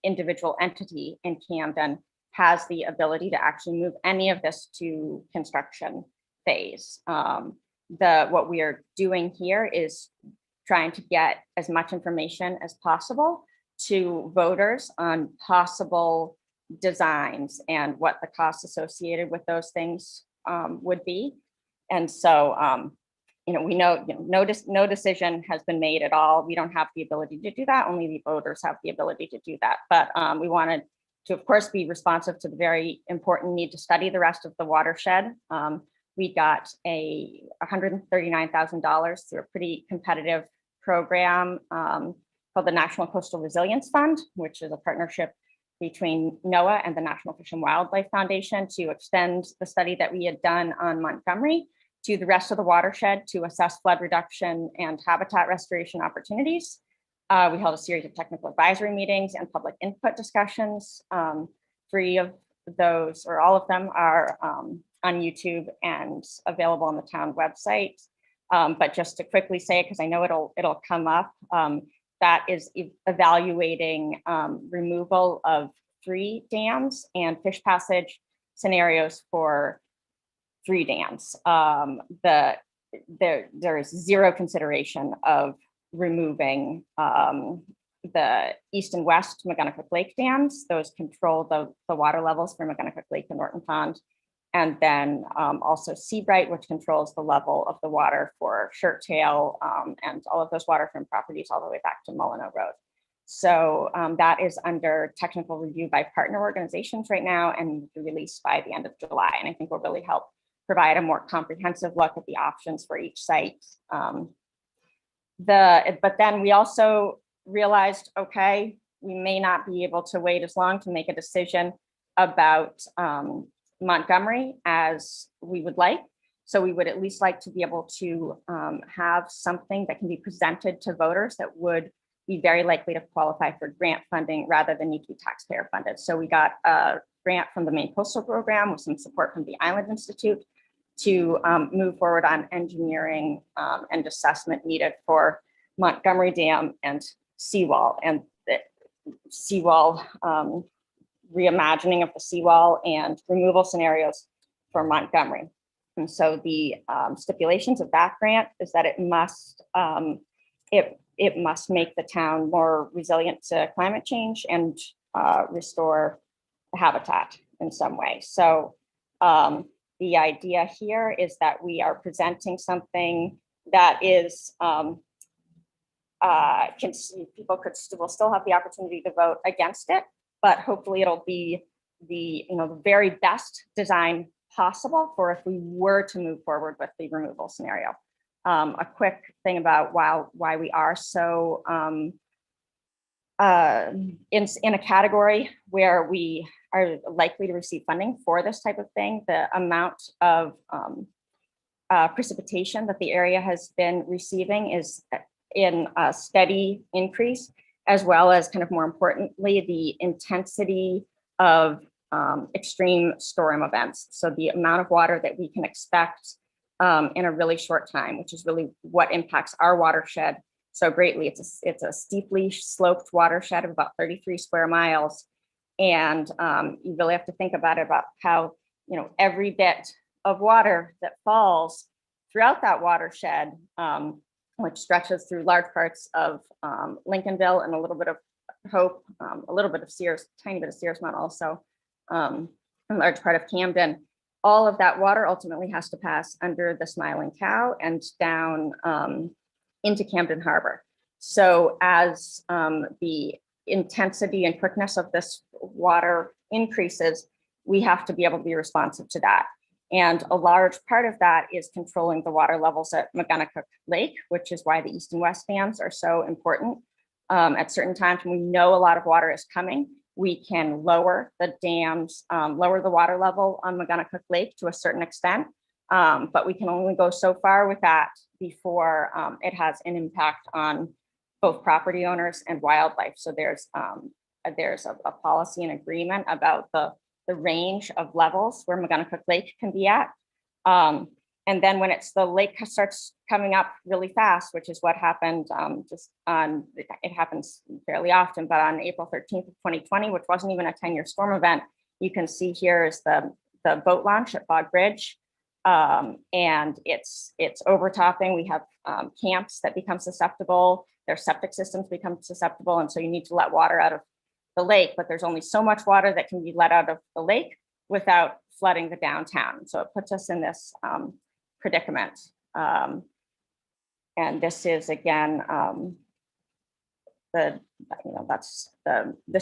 individual entity in Camden has the ability to actually move any of this to construction phase. What we are doing here is trying to get as much information as possible to voters on possible designs and what the costs associated with those things would be. And so, we know, no decision has been made at all. We don't have the ability to do that. Only the voters have the ability to do that. But we wanted to, of course, be responsive to the very important need to study the rest of the watershed. We got $139,000 through a pretty competitive program called the National Coastal Resilience Fund, which is a partnership between NOAA and the National Fish and Wildlife Foundation to extend the study that we had done on Montgomery to the rest of the watershed to assess flood reduction and habitat restoration opportunities. We held a series of technical advisory meetings and public input discussions. 3 of those, or all of them, are on YouTube and available on the town website. But just to quickly say, because I know it'll come up, that is evaluating removal of 3 dams and fish passage scenarios for 3 dams. There is zero consideration of removing the east and west McGonagall Lake dams. Those control the water levels for McGonagall Lake and Norton Pond. And then also Seabright, which controls the level of the water for Shirt Tail and all of those waterfront properties all the way back to Mullineaux Road. So that is under technical review by partner organizations right now and will be released by the end of July. And I think will really help provide a more comprehensive look at the options for each site. But then we also realized, okay, we may not be able to wait as long to make a decision about Montgomery as we would like. So we would at least like to be able to have something that can be presented to voters that would be very likely to qualify for grant funding rather than need to be taxpayer funded. So we got a grant from the Maine Coastal Program with some support from the Island Institute to move forward on engineering and assessment needed for Montgomery Dam and seawall, and the seawall reimagining of the seawall and removal scenarios for Montgomery. And so the stipulations of that grant is that it must make the town more resilient to climate change and restore the habitat in some way. So the idea here is that we are presenting something that is will still have the opportunity to vote against it, but hopefully it'll be the very best design possible for if we were to move forward with the removal scenario. A quick thing about why we are so in a category where we are likely to receive funding for this type of thing. The amount of precipitation that the area has been receiving is in a steady increase, as well as, kind of more importantly, the intensity of extreme storm events. So the amount of water that we can expect in a really short time, which is really what impacts our watershed so greatly. It's a steeply sloped watershed of about 33 square miles. And you really have to think about it, about how, every bit of water that falls throughout that watershed, which stretches through large parts of Lincolnville and a little bit of Hope, a little bit of Sears, tiny bit of Searsmont also, a large part of Camden. All of that water ultimately has to pass under the Smiling Cow and down into Camden Harbor. So as the intensity and quickness of this water increases, we have to be able to be responsive to that. And a large part of that is controlling the water levels at McGonagall Lake, which is why the east and west dams are so important. At certain times when we know a lot of water is coming, we can lower the dams, lower the water level on McGonagall Lake to a certain extent, but we can only go so far with that before it has an impact on both property owners and wildlife. So there's a policy and agreement about the range of levels where McGonagall Lake can be at. And then when the lake starts coming up really fast, which is what happened it happens fairly often, but on April 13th of 2020, which wasn't even a 10-year storm event, you can see here is the boat launch at Bog Bridge. And it's overtopping. We have camps that become susceptible. Their septic systems become susceptible. And so you need to let water out of the lake, but there's only so much water that can be let out of the lake without flooding the downtown. So it puts us in this predicament. And this is again, this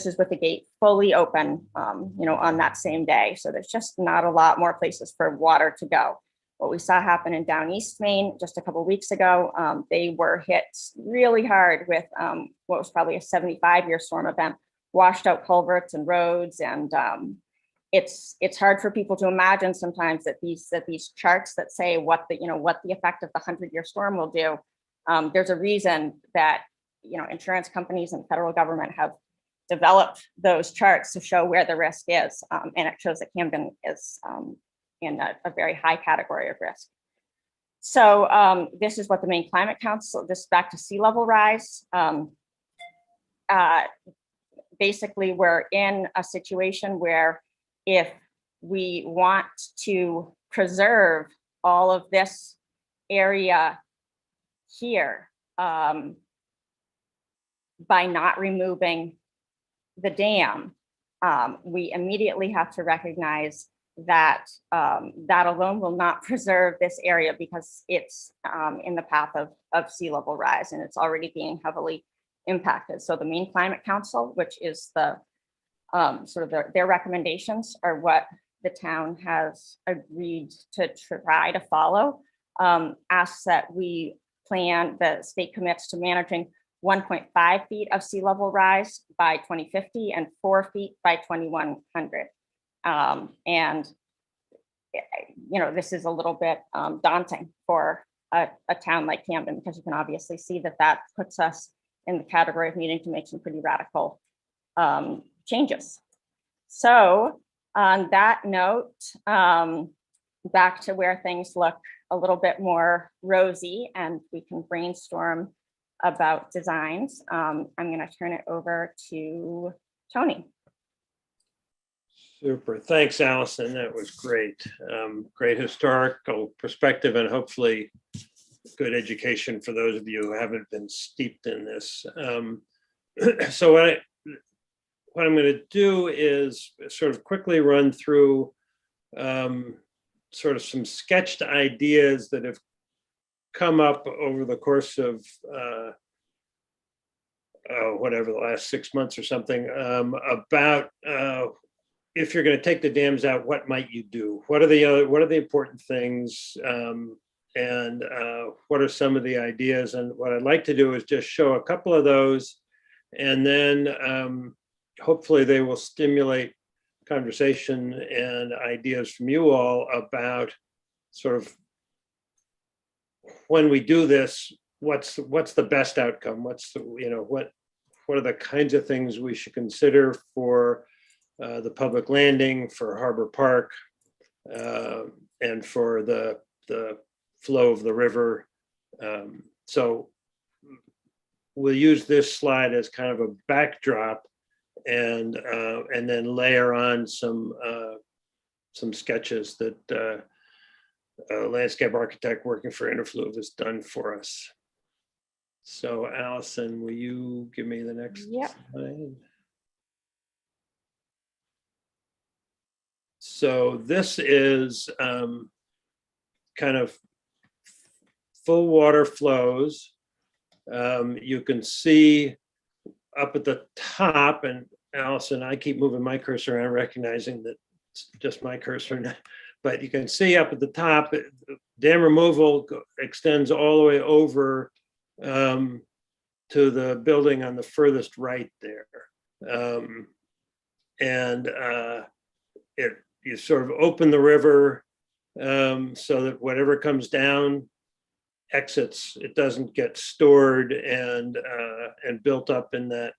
is with the gate fully open, on that same day. So there's just not a lot more places for water to go. What we saw happen in down East Maine just a couple of weeks ago, they were hit really hard with what was probably a 75-year storm event, washed out culverts and roads. And it's hard for people to imagine sometimes that these charts that say what the effect of the 100-year storm will do. There's a reason that insurance companies and federal government have developed those charts to show where the risk is, and it shows that Camden is in a very high category of risk. So this is what the Maine Climate Council, this back to sea level rise. Basically, we're in a situation where if we want to preserve all of this area here, by not removing the dam, we immediately have to recognize that that alone will not preserve this area, because it's in the path of sea level rise, and it's already being heavily impacted. So the Maine Climate Council, which is the sort of their recommendations are what the town has agreed to try to follow, asks that the state commits to managing 1.5 feet of sea level rise by 2050 and 4 feet by 2100. And this is a little bit daunting for a town like Camden, because you can obviously see that puts us in the category of needing to make some pretty radical changes. So on that note, back to where things look a little bit more rosy and we can brainstorm about designs. I'm going to turn it over to Tony.
Super. Thanks, Allison. That was great. Great historical perspective, and hopefully good education for those of you who haven't been steeped in this. So what I'm going to do is sort of quickly run through sort of some sketched ideas that have come up over the course of whatever, the last 6 months or something, about if you're going to take the dams out, what might you do? What are the important things? And what are some of the ideas? And what I'd like to do is just show a couple of those, and then hopefully they will stimulate conversation and ideas from you all about sort of when we do this, what's the best outcome? What's the, what are the kinds of things we should consider for the public landing, for Harbor Park, and for the flow of the river. So we'll use this slide as kind of a backdrop, and then layer on some sketches that a landscape architect working for Interfluve has done for us. So Allison, will you give me the next slide? So this is kind of full water flows. You can see up at the top, and Allison, I keep moving my cursor around, recognizing that it's just my cursor, but you can see up at the top, dam removal extends all the way over to the building on the furthest right there. You sort of open the river so that whatever comes down exits. It doesn't get stored and built up in that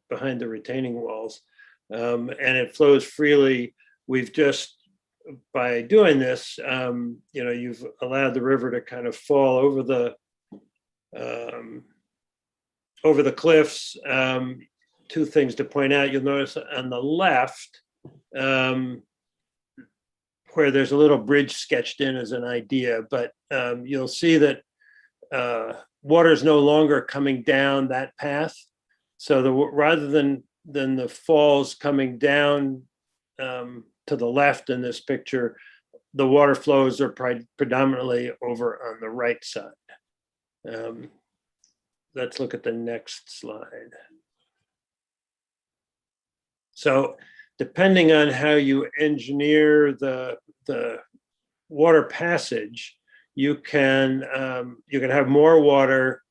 behind the retaining walls, and it flows freely. We've just, by doing this, you've allowed the river to kind of fall over the cliffs. Two things to point out. You'll notice on the left, where there's a little bridge sketched in as an idea, but you'll see that water is no longer coming down that path. So rather than the falls coming down to the left in this picture, the water flows are predominantly over on the right side. Let's look at the next slide. So depending on how you engineer the water passage, you can have more water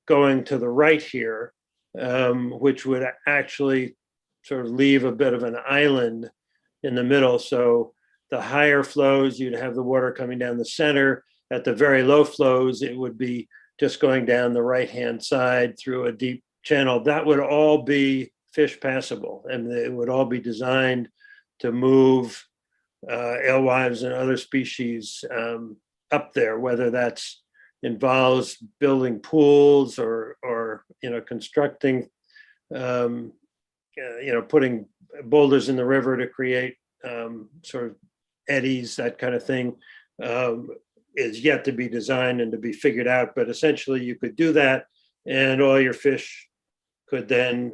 going to the right here, which would actually sort of leave a bit of an island in the middle. So the higher flows, you'd have the water coming down the center. At the very low flows, it would be just going down the right-hand side through a deep channel. That would all be fish passable, and it would all be designed to move alewives and other species up there, whether that's involves building pools or constructing, putting boulders in the river to create sort of eddies, that kind of thing, is yet to be designed and to be figured out. But essentially you could do that, and all your fish could then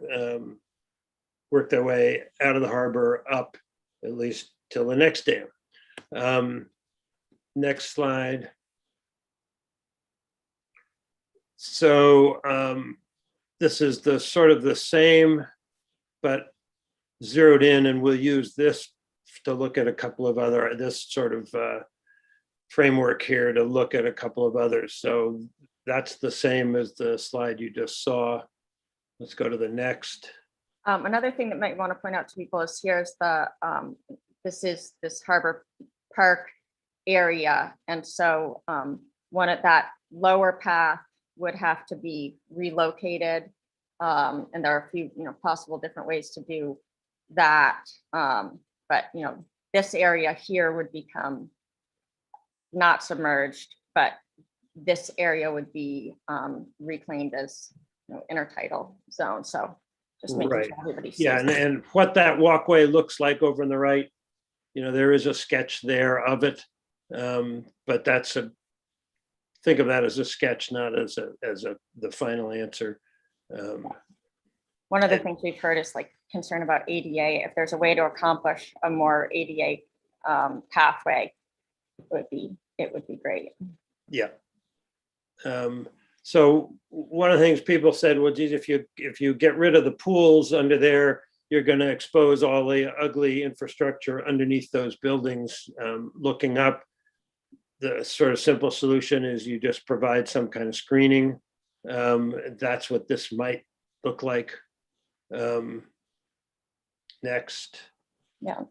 work their way out of the harbor up at least till the next dam. Next slide. So this is the sort of the same, but zeroed in, and we'll use this to look at a couple of other, this sort of framework here to look at a couple of others. So that's the same as the slide you just saw. Let's go to the next.
Another thing that might want to point out to people is here's the this Harbor Park area, and so one at that lower path would have to be relocated, and there are a few possible different ways to do that. But this area here would become not submerged, but this area would be reclaimed as intertidal zone. So just making
Right.
sure everybody sees.
Yeah, and what that walkway looks like over on the right, there is a sketch there of it, but think of that as a sketch, not as the final answer.
One of the things we've heard is concern about ADA. If there's a way to accomplish a more ADA pathway, it would be great.
Yeah. So one of the things people said was, geez, if you get rid of the pools under there, you're going to expose all the ugly infrastructure underneath those buildings. Looking up, the sort of simple solution is you just provide some kind of screening. That's what this might look like. Next.
Yeah.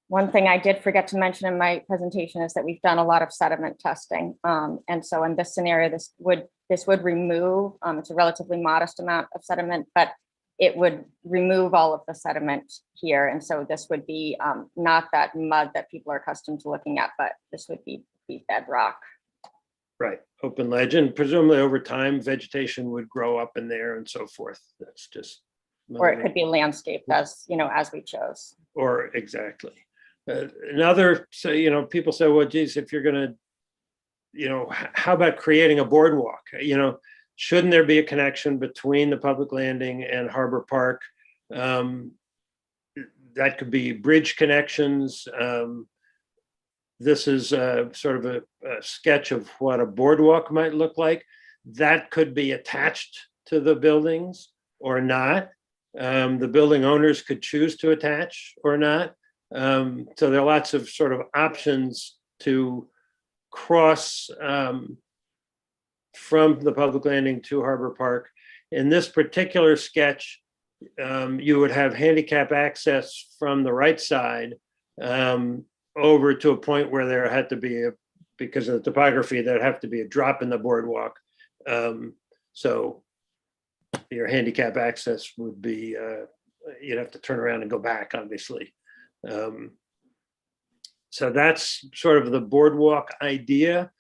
One thing I did forget to mention in my presentation is that we've done a lot of sediment testing. And so in this scenario, this would remove, it's a relatively modest amount of sediment, but it would remove all of the sediment here. And so this would be not that mud that people are accustomed to looking at, but this would be bedrock.
Right, open ledge, and presumably over time, vegetation would grow up in there and so forth. That's just.
Or it could be landscaped as, as we chose.
Or exactly. Another, so, people say, well, geez, if you're gonna, how about creating a boardwalk? Shouldn't there be a connection between the public landing and Harbor Park? That could be bridge connections. This is sort of a sketch of what a boardwalk might look like. That could be attached to the buildings or not. The building owners could choose to attach or not. So there are lots of sort of options to cross from the public landing to Harbor Park. In this particular sketch, you would have handicap access from the right side over to a point where there had to be because of the topography, there'd have to be a drop in the boardwalk. So your handicap access would be, you'd have to turn around and go back, obviously. So that's sort of the boardwalk idea.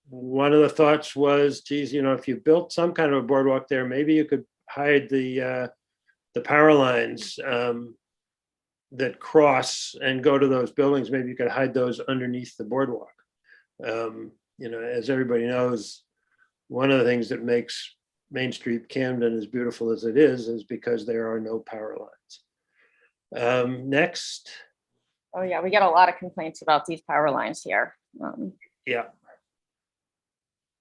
One of the thoughts was, geez, if you built some kind of a boardwalk there, maybe you could hide the power lines that cross and go to those buildings. Maybe you could hide those underneath the boardwalk. As everybody knows, one of the things that makes Main Street Camden as beautiful as it is because there are no power lines. Next.
Oh yeah, we get a lot of complaints about these power lines here.
Yeah.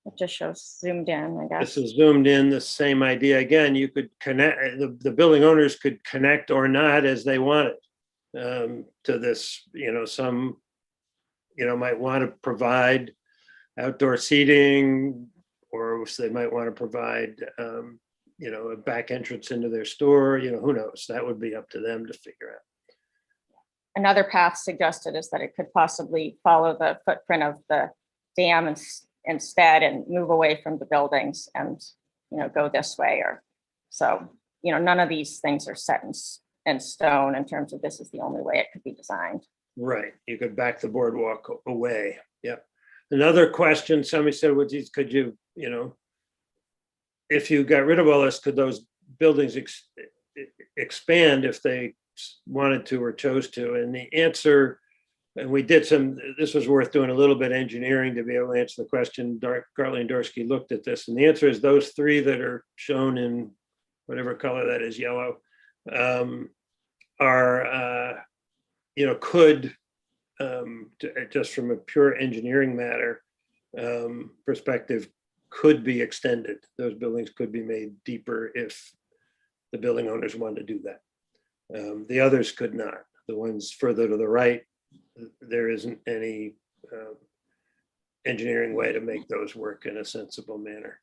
It just shows zoomed in, I guess.
This is zoomed in, the same idea. Again, you could connect, the building owners could connect or not as they wanted to this. Some, might want to provide outdoor seating, or they might want to provide, a back entrance into their store. Who knows? That would be up to them to figure out.
Another path suggested is that it could possibly follow the footprint of the dam instead and move away from the buildings and, go this way. Or so, none of these things are set in stone in terms of this is the only way it could be designed.
Right. You could back the boardwalk away. Yep. Another question, somebody said, well, geez, could you, if you got rid of all this, could those buildings expand if they wanted to or chose to? And the answer, and we did this was worth doing a little bit of engineering to be able to answer the question. Gartley Dorsky looked at this, and the answer is those three that are shown in whatever color that is, yellow, are, could, just from a pure engineering matter perspective, could be extended. Those buildings could be made deeper if the building owners wanted to do that. The others could not. The ones further to the right, there isn't any engineering way to make those work in a sensible manner.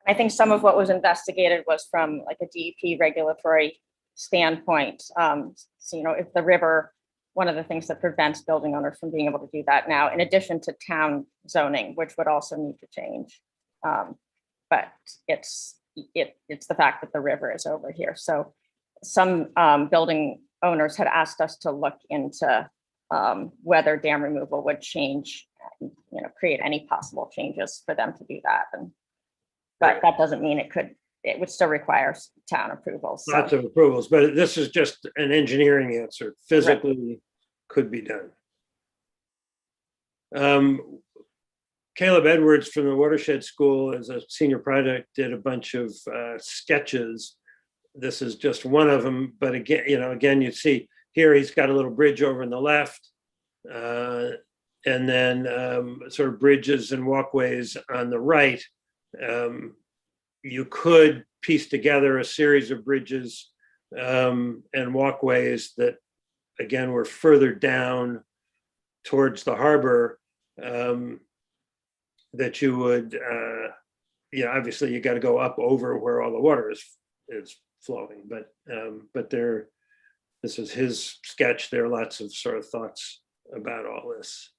I think some of what was investigated was from like a DEP regulatory standpoint. So, if the river, one of the things that prevents building owners from being able to do that now, in addition to town zoning, which would also need to change. But it's the fact that the river is over here. So some building owners had asked us to look into whether dam removal would change, create any possible changes for them to do that. But that doesn't mean it would still require town approvals. So.
Lots of approvals, but this is just an engineering answer. Physically could be done. Caleb Edwards from the Watershed School, as a senior project, did a bunch of sketches. This is just one of them, but again, you see here he's got a little bridge over on the left, and then sort of bridges and walkways on the right. You could piece together a series of bridges and walkways that, again, were further down towards the harbor, that you would, obviously you got to go up over where all the water is is flowing, but this is his sketch. There are lots of sort of thoughts about all this.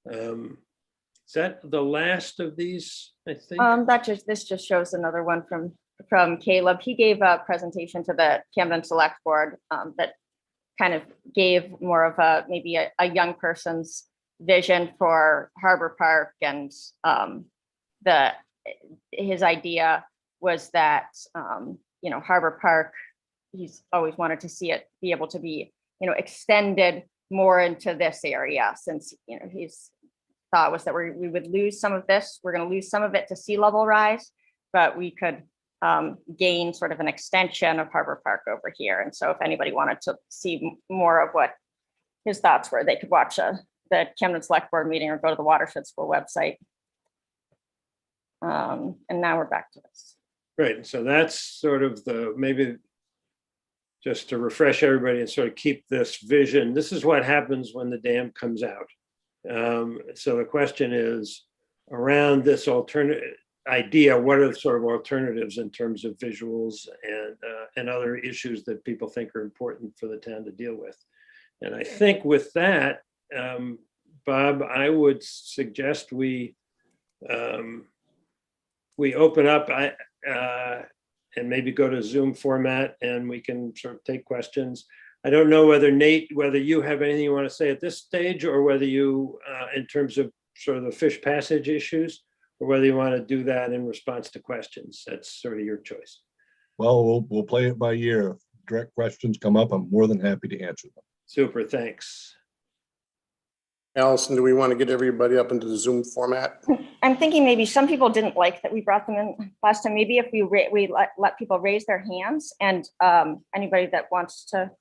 Is that the last of these, I think?
This just shows another one from Caleb. He gave a presentation to the Camden Select Board that kind of gave more of maybe a young person's vision for Harbor Park, and his idea was that Harbor Park, he's always wanted to see it be able to be extended more into this area, since his thought was that we would lose some of this. We're going to lose some of it to sea level rise, but we could gain sort of an extension of Harbor Park over here. And so if anybody wanted to see more of what his thoughts were, they could watch the Camden Select Board meeting or go to the Watershed School website. And now we're back to this.
Right. So that's sort of maybe just to refresh everybody and sort of keep this vision. This is what happens when the dam comes out. So the question is around this alternative idea, what are the sort of alternatives in terms of visuals and other issues that people think are important for the town to deal with? And I think with that, Bob, I would suggest we open up and maybe go to Zoom format, and we can sort of take questions. I don't know whether Nate, whether you have anything you want to say at this stage, or whether you, in terms of sort of the fish passage issues, or whether you want to do that in response to questions. That's sort of your choice.
Well, we'll play it by ear. If direct questions come up, I'm more than happy to answer them.
Super, thanks.
Allison, do we want to get everybody up into the Zoom format?
I'm thinking maybe some people didn't like that we brought them in last time. Maybe if we let people raise their hands, and anybody that wants to.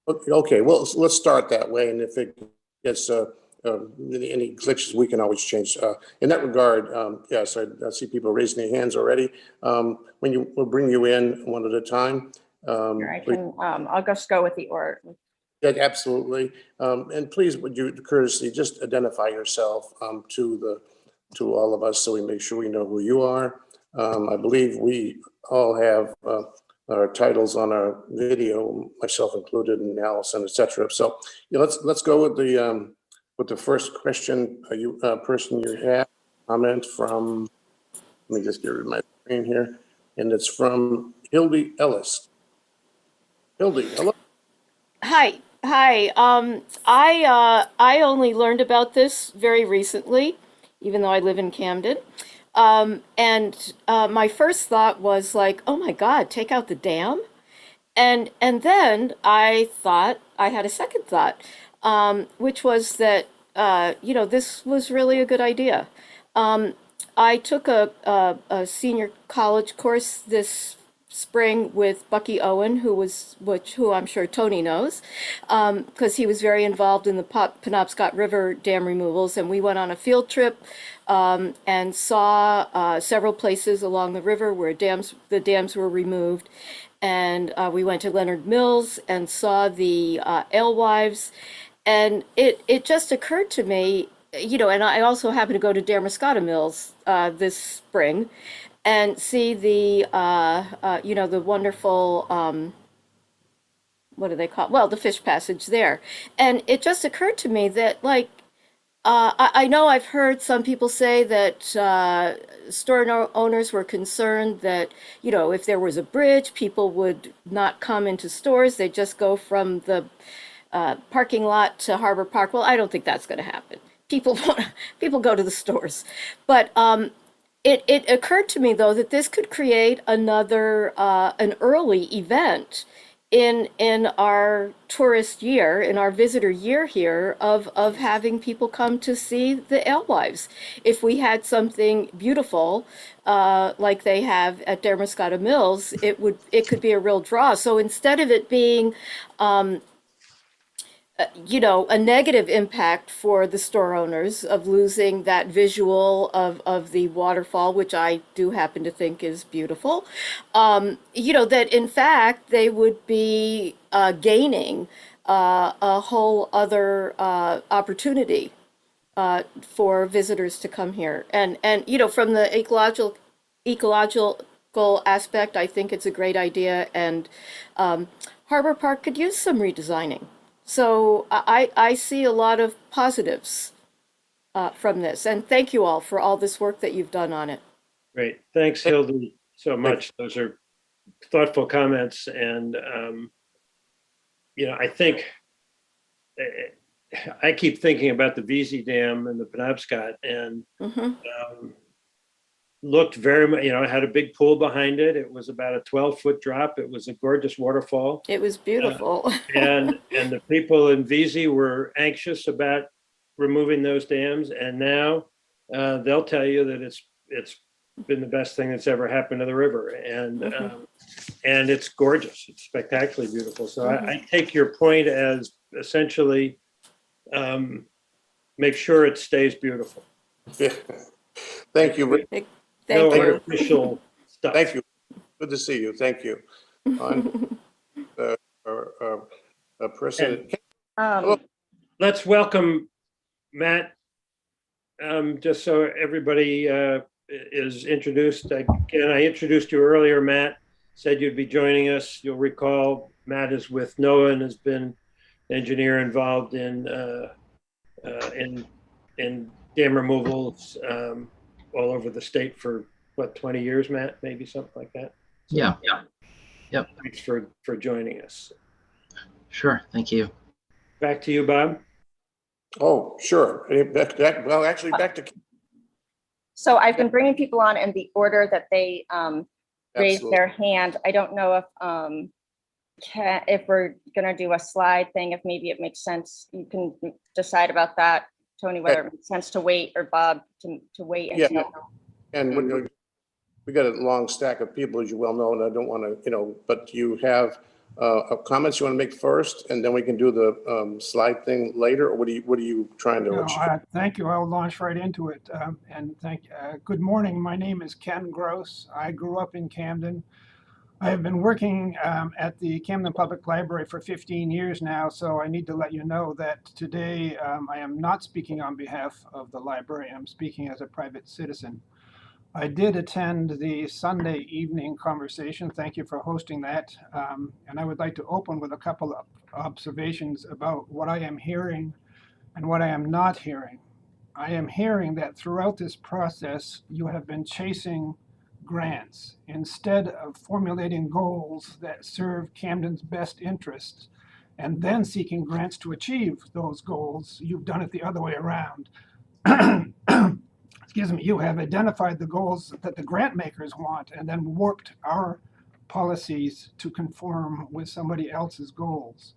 Okay, well, let's start that way. And if it gets any glitches, we can always change. In that regard, yes, I see people raising their hands already. We'll bring you in one at a time.
I'll just go with the order.
Yeah, absolutely. And please, would you courtesy just identify yourself to all of us, so we make sure we know who you are. I believe we all have our titles on our video, myself included, and Allison, etc. So yeah, let's go with the first question. Person you have comment from. Let me just get rid of my screen here, and it's from Hildy Ellis. Hildy, hello.
Hi. I only learned about this very recently, even though I live in Camden. And my first thought was like, oh my God, take out the dam. And then I thought, I had a second thought, which was that, this was really a good idea. I took a senior college course this spring with Bucky Owen, who I'm sure Tony knows, because he was very involved in the Penobscot River dam removals, and we went on a field trip and saw several places along the river where the dams were removed, and we went to Leonard Mills and saw the alewives, and it just occurred to me, and I also happened to go to Damascotta Mills this spring, and see the wonderful, what do they call it? Well, the fish passage there. And it just occurred to me that, like, I know I've heard some people say that store owners were concerned that, if there was a bridge, people would not come into stores. They'd just go from the parking lot to Harbor Park. Well, I don't think that's going to happen. People go to the stores. But it occurred to me, though, that this could create an early event in our tourist year, in our visitor year here, of having people come to see the alewives. If we had something beautiful like they have at Damascotta Mills, it could be a real draw. So instead of it being a negative impact for the store owners of losing that visual of the waterfall, which I do happen to think is beautiful, that in fact they would be gaining a whole other opportunity for visitors to come here. And from the ecological people aspect, I think it's a great idea, and Harbor Park could use some redesigning. So I see a lot of positives from this, and thank you all for all this work that you've done on it.
Great. Thanks, Hildy, so much. Those are thoughtful comments. And, I think I keep thinking about the VZ Dam and the Penobscot, and looked very much, it had a big pool behind it. It was about a 12-foot drop. It was a gorgeous waterfall.
It was beautiful.
And the people in VZ were anxious about removing those dams. And now they'll tell you that it's been the best thing that's ever happened to the river. And it's gorgeous. It's spectacularly beautiful. So I take your point as essentially make sure it stays beautiful.
Yeah. Thank you.
No
Thank you.
artificial stuff.
Thank you. Good to see you. Thank you. On person.
Let's welcome Matt. Just so everybody is introduced. Again, I introduced you earlier, Matt. Said you'd be joining us. You'll recall Matt is with NOAA and has been engineer involved in dam removals all over the state for what, 20 years, Matt? Maybe something like that. So,
yeah. Yep.
Thanks for joining us.
Sure. Thank you.
Back to you, Bob.
Oh, sure. Well, actually, back to.
So I've been bringing people on in the order that they raised
Absolutely.
their hand. I don't know if we're gonna do a slide thing, if maybe it makes sense. You can decide about that, Tony, whether it makes sense to wait, or Bob to wait until.
Yeah. And we got a long stack of people, as you well know, and I don't want to, but you have comments you want to make first, and then we can do the slide thing later, or what are you trying to?
No, thank you. I'll launch right into it. Good morning. My name is Ken Gross. I grew up in Camden. I have been working at the Camden Public Library for 15 years now, so I need to let you know that today I am not speaking on behalf of the library. I'm speaking as a private citizen. I did attend the Sunday evening conversation. Thank you for hosting that. And I would like to open with a couple of observations about what I am hearing and what I am not hearing. I am hearing that throughout this process, you have been chasing grants instead of formulating goals that serve Camden's best interests and then seeking grants to achieve those goals. You've done it the other way around. Excuse me, you have identified the goals that the grant makers want and then warped our policies to conform with somebody else's goals.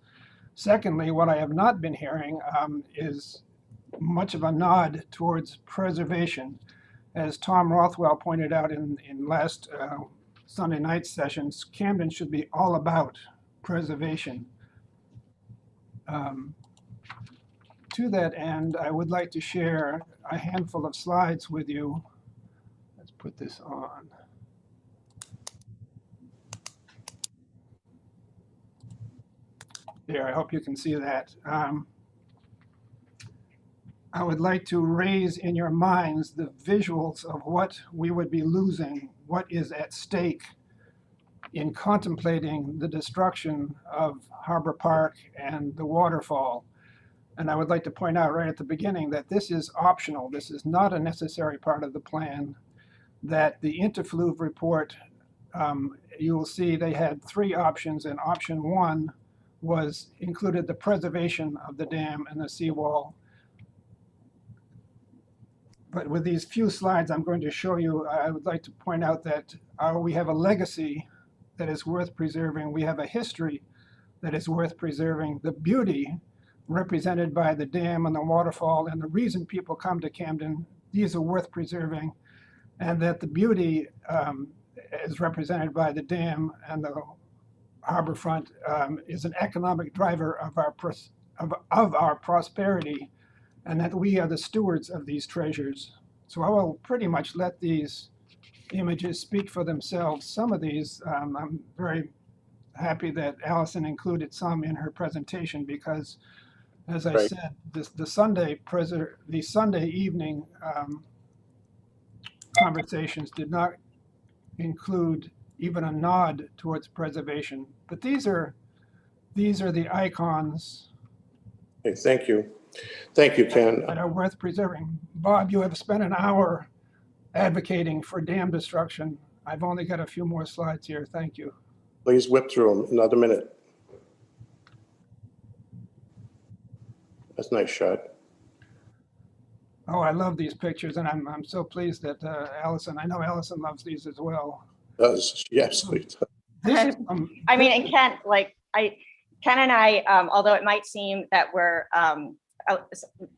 Secondly, what I have not been hearing is much of a nod towards preservation. As Tom Rothwell pointed out in last Sunday night sessions, Camden should be all about preservation. To that end, I would like to share a handful of slides with you. Let's put this on. There, I hope you can see that. I would like to raise in your minds the visuals of what we would be losing, what is at stake in contemplating the destruction of Harbor Park and the waterfall. And I would like to point out right at the beginning that this is optional. This is not a necessary part of the plan. That the Interfluve report, you will see they had 3 options, and option 1 was included the preservation of the dam and the seawall. But with these few slides I'm going to show you, I would like to point out that we have a legacy that is worth preserving. We have a history that is worth preserving. The beauty represented by the dam and the waterfall and the reason people come to Camden, these are worth preserving. And that the beauty is represented by the dam and the harborfront is an economic driver of our prosperity, and that we are the stewards of these treasures. So I will pretty much let these images speak for themselves. Some of these, I'm very happy that Allison included some in her presentation because, as I said, the Sunday evening conversations did not include even a nod towards preservation. But these are the icons
Okay, thank you. Thank you, Ken.
that are worth preserving. Bob, you have spent an hour advocating for dam destruction. I've only got a few more slides here. Thank you.
Please whip through them. Another minute. That's a nice shot.
Oh, I love these pictures, and I'm so pleased that Allison, I know Allison loves these as well.
Does, yes, please.
This is,
I mean, and Ken, Ken and I, although it might seem that we're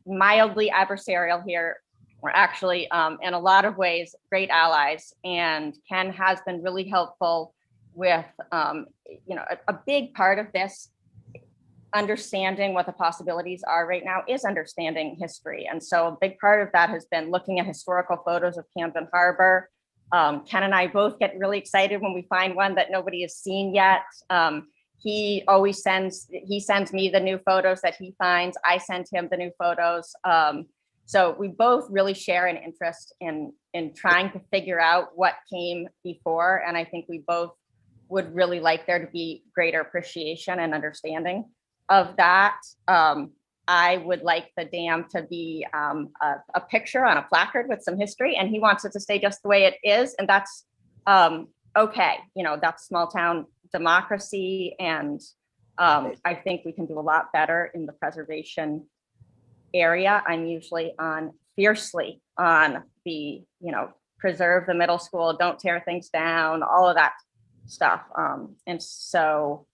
mildly adversarial here, we're actually, in a lot of ways, great allies. And Ken has been really helpful with, a big part of this understanding what the possibilities are right now is understanding history. And so a big part of that has been looking at historical photos of Camden Harbor. Ken and I both get really excited when we find one that nobody has seen yet. He always sends me the new photos that he finds. I send him the new photos. So we both really share an interest in trying to figure out what came before. And I think we both would really like there to be greater appreciation and understanding of that. I would like the dam to be a picture on a placard with some history, and he wants it to stay just the way it is. And that's okay. That's small town democracy. And I think we can do a lot better in the preservation area. I'm usually fiercely on the, preserve the middle school, don't tear things down, all of that stuff. And so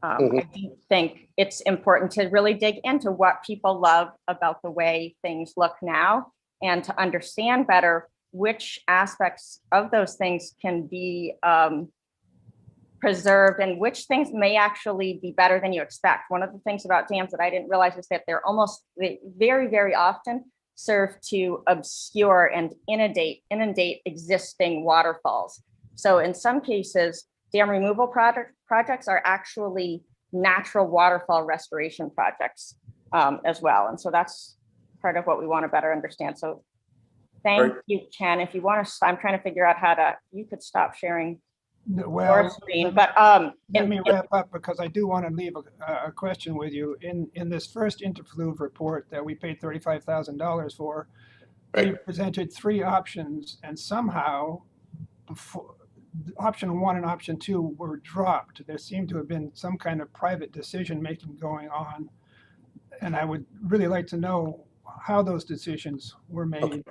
I do think it's important to really dig into what people love about the way things look now, and to understand better which aspects of those things can be preserved and which things may actually be better than you expect. One of the things about dams that I didn't realize is that they very, very often serve to obscure and inundate existing waterfalls. So in some cases, dam removal projects are actually natural waterfall restoration projects as well. And so that's part of what we want to better understand. So thank you, Ken. If you want to, I'm trying to figure out you could stop sharing your screen, but
let me wrap up, because I do want to leave a question with you. In this first interfluve report that we paid $35,000 for, they presented 3 options, and somehow option 1 and option 2 were dropped. There seemed to have been some kind of private decision making going on, and I would really like to know how those decisions were made.
Okay.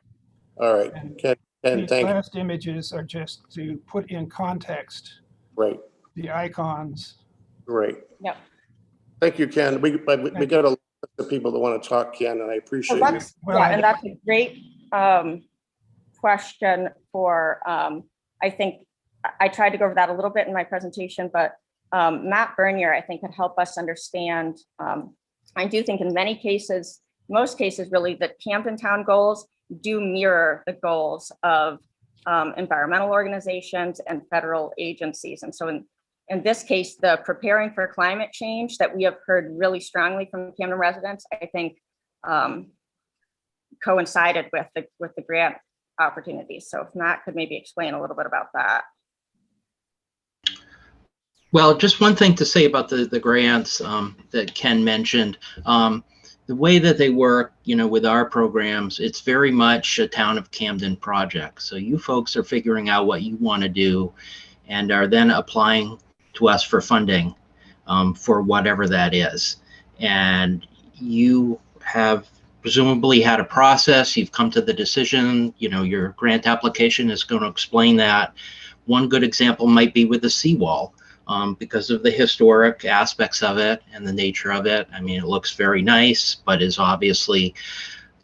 All right, Ken,
These
thank you.
last images are just to put in context
Right,
the icons.
right.
Yep.
Thank you, Ken. We got a lot of people that want to talk, Ken, and I appreciate it.
And that's a great question for, I think I tried to go over that a little bit in my presentation, but Matt Bernier, I think, could help us understand. I do think in many cases, most cases really, the Camden Town goals do mirror the goals of environmental organizations and federal agencies. And so in this case, the preparing for climate change that we have heard really strongly from Camden residents, I think coincided with the grant opportunities. So if Matt could maybe explain a little bit about that.
Well, just one thing to say about the grants that Ken mentioned. The way that they work, with our programs, it's very much a town of Camden project. So you folks are figuring out what you want to do and are then applying to us for funding for whatever that is. And you have presumably had a process, you've come to the decision, your grant application is going to explain that. One good example might be with the seawall. Because of the historic aspects of it and the nature of it. I mean, it looks very nice, but is obviously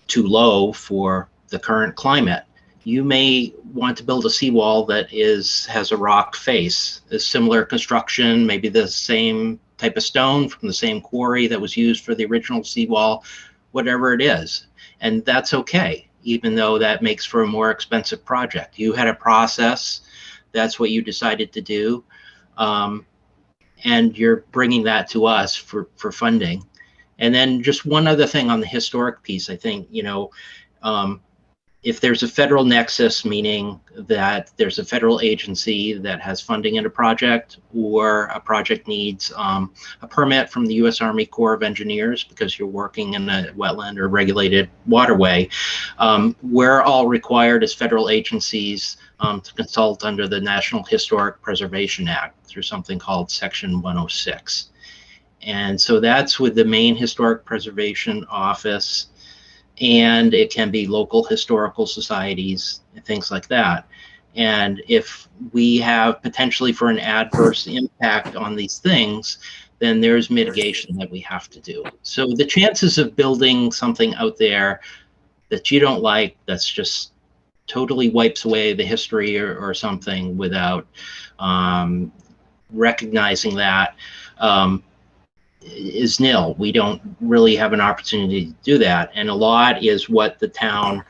too low for the current climate. You may want to build a seawall that has a rock face, a similar construction, maybe the same type of stone from the same quarry that was used for the original seawall, whatever it is. And that's okay, even though that makes for a more expensive project. You had a process, that's what you decided to do. And you're bringing that to us for funding. And then just one other thing on the historic piece, I think, if there's a federal nexus, meaning that there's a federal agency that has funding in a project, or a project needs a permit from the U.S. Army Corps of Engineers because you're working in a wetland or regulated waterway, we're all required as federal agencies to consult under the National Historic Preservation Act through something called Section 106. And so that's with the Maine Historic Preservation Office, and it can be local historical societies and things like that. And if we have potentially for an adverse impact on these things, then there's mitigation that we have to do. So the chances of building something out there that you don't like, that's just totally wipes away the history or something without recognizing that, is nil. We don't really have an opportunity to do that. And a lot is what the town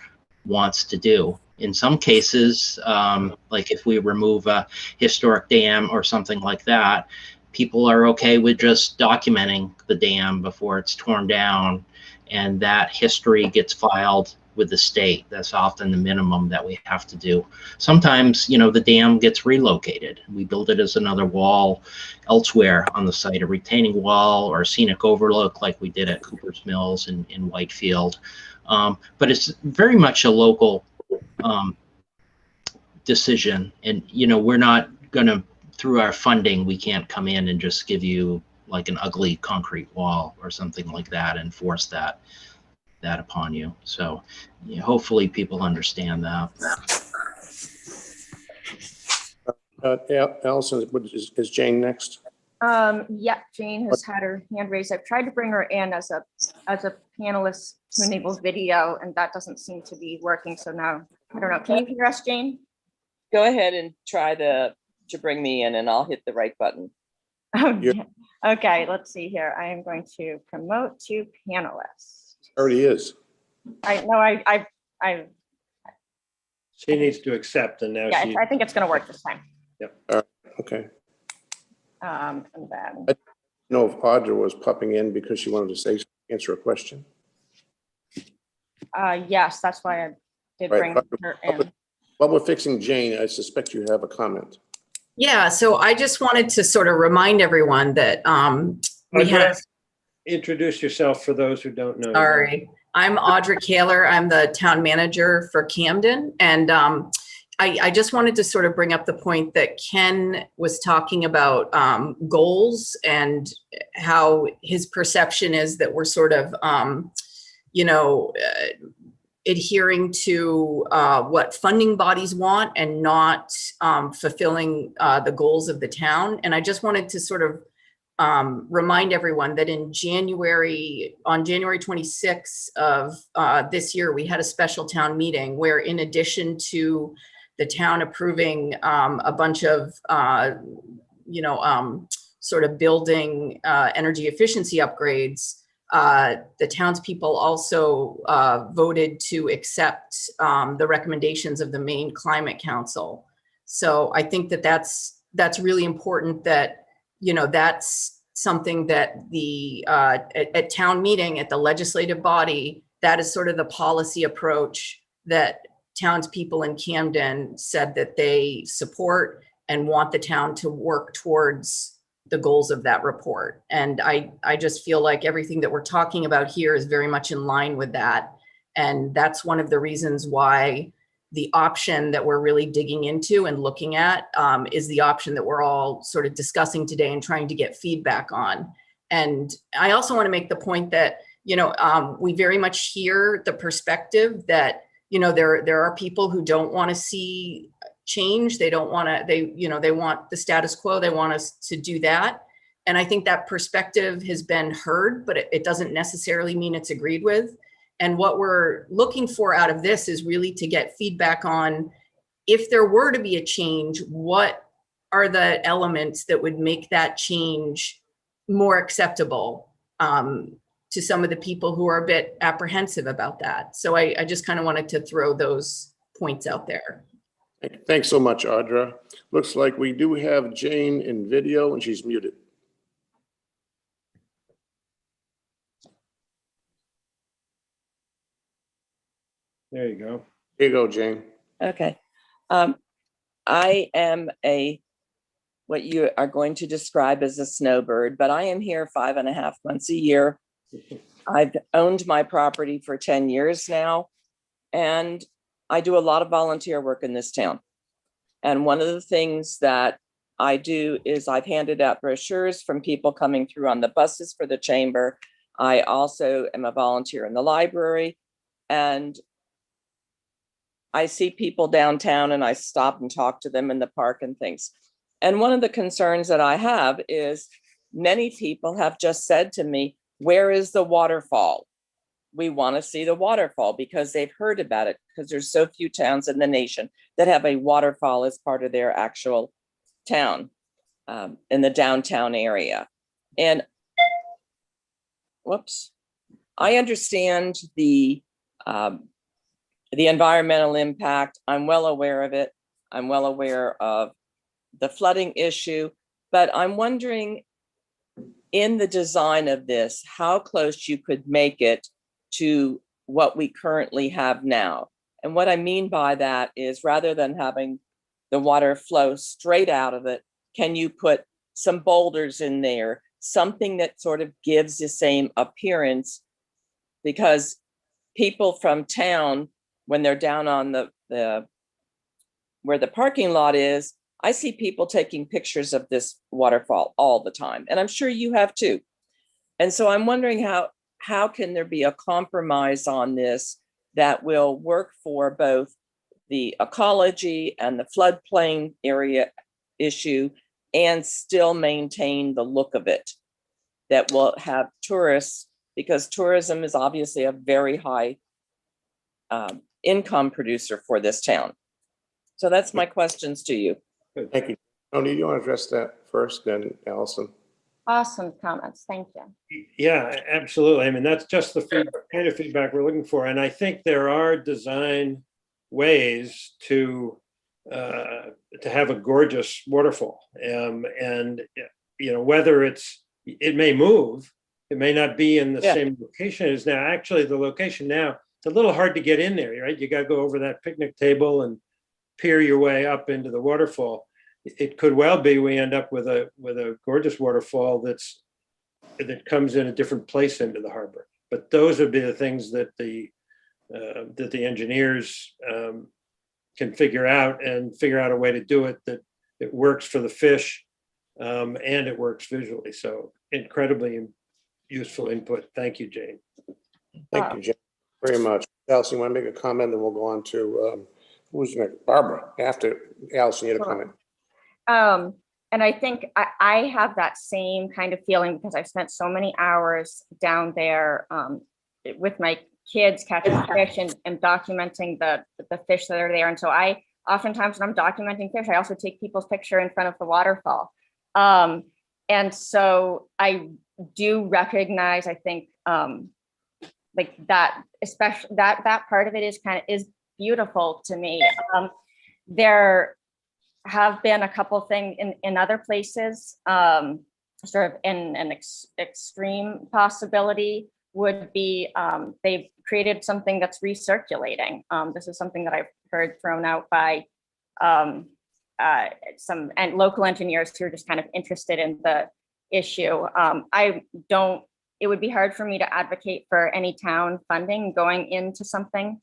wants to do. In some cases, like if we remove a historic dam or something like that, people are okay with just documenting the dam before it's torn down, and that history gets filed with the state. That's often the minimum that we have to do. Sometimes, you know, the dam gets relocated. We build it as another wall elsewhere on the site, a retaining wall or a scenic overlook like we did at Cooper's Mills in Whitefield. But it's very much a local decision. And, you know, we're not gonna, through our funding, we can't come in and just give you like an ugly concrete wall or something like that and force that upon you. So hopefully people understand that.
Allison, is Jane next?
Yeah, Jane has had her hand raised. I've tried to bring her in as a panelist who enables video, and that doesn't seem to be working. So now, I don't know. Can you hear us, Jane?
Go ahead and try to bring me in, and I'll hit the right button.
Oh, yeah. Okay, let's see here. I am going to promote to panelist.
Already is.
I
She needs to accept, and now
yeah,
she.
I think it's going to work this time.
Okay.
And then
I know if Audra was popping in because she wanted to answer a question.
yes, that's why I did
Right.
bring her in.
While we're fixing Jane, I suspect you have a comment.
Yeah, so I just wanted to sort of remind everyone that we have.
Introduce yourself for those who don't know.
Sorry, I'm Audra Kaler. I'm the town manager for Camden, and I just wanted to sort of bring up the point that Ken was talking about goals and how his perception is that we're sort of, adhering to what funding bodies want and not fulfilling the goals of the town. And I just wanted to sort of remind everyone that on January 26th of this year, we had a special town meeting where, in addition to the town approving a bunch of, sort of building energy efficiency upgrades, the townspeople also voted to accept the recommendations of the Maine Climate Council. So I think that that's really important, that, you know, that's something that the at town meeting, at the legislative body, that is sort of the policy approach that townspeople in Camden said that they support and want the town to work towards the goals of that report. And I just feel like everything that we're talking about here is very much in line with that. And that's one of the reasons why the option that we're really digging into and looking at is the option that we're all sort of discussing today and trying to get feedback on. And I also want to make the point that, we very much hear the perspective that, there are people who don't want to see change. They don't want to, they want the status quo. They want us to do that. And I think that perspective has been heard, but it doesn't necessarily mean it's agreed with. And what we're looking for out of this is really to get feedback on, if there were to be a change, what are the elements that would make that change more acceptable to some of the people who are a bit apprehensive about that. So I just kind of wanted to throw those points out there.
Thanks so much, Audra. Looks like we do have Jane in video and she's muted.
There you go.
Here you go, Jane.
Okay. I am what you are going to describe as a snowbird, but I am here 5.5 months a year. I've owned my property for 10 years now, and I do a lot of volunteer work in this town. And one of the things that I do is I've handed out brochures from people coming through on the buses for the chamber. I also am a volunteer in the library, and I see people downtown and I stop and talk to them in the park and things. And one of the concerns that I have is many people have just said to me, where is the waterfall? We want to see the waterfall because they've heard about it, because there's so few towns in the nation that have a waterfall as part of their actual town, in the downtown area. And whoops, I understand the environmental impact. I'm well aware of it. I'm well aware of the flooding issue, but I'm wondering, in the design of this, how close you could make it to what we currently have now. And what I mean by that is, rather than having the water flow straight out of it, can you put some boulders in there, something that sort of gives the same appearance? Because people from town, when they're down on the where the parking lot is, I see people taking pictures of this waterfall all the time, and I'm sure you have too. And so I'm wondering how can there be a compromise on this that will work for both the ecology and the floodplain area issue, and still maintain the look of it, that will have tourists, because tourism is obviously a very high income producer for this town. So that's my questions to you.
Thank you. Tony, you want to address that first, then Allison?
Awesome comments. Thank you.
Yeah, absolutely. I mean, that's just the kind of feedback we're looking for. And I think there are design ways to have a gorgeous waterfall. And you know, whether it may move, it may not be in the same location as now. Actually, the location now, it's a little hard to get in there, right? You got to go over that picnic table and peer your way up into the waterfall. It could well be we end up with a gorgeous waterfall that comes in a different place into the harbor. But those would be the things that the engineers can figure out a way to do it that it works for the fish, and it works visually. So incredibly useful input. Thank you, Jane.
Thank you, Jane, very much. Allison, you want to make a comment, then we'll go on to who's next? Barbara. After Allison, you had a comment.
And I think I have that same kind of feeling, because I've spent so many hours down there with my kids catching fish and documenting the fish that are there. And so I oftentimes, when I'm documenting fish, I also take people's picture in front of the waterfall. And so I do recognize, I think, like that, especially that part of it is beautiful to me. There have been a couple things in other places, sort of in an extreme possibility would be, they've created something that's recirculating. This is something that I've heard thrown out by some local engineers who are just kind of interested in the issue. It would be hard for me to advocate for any town funding going into something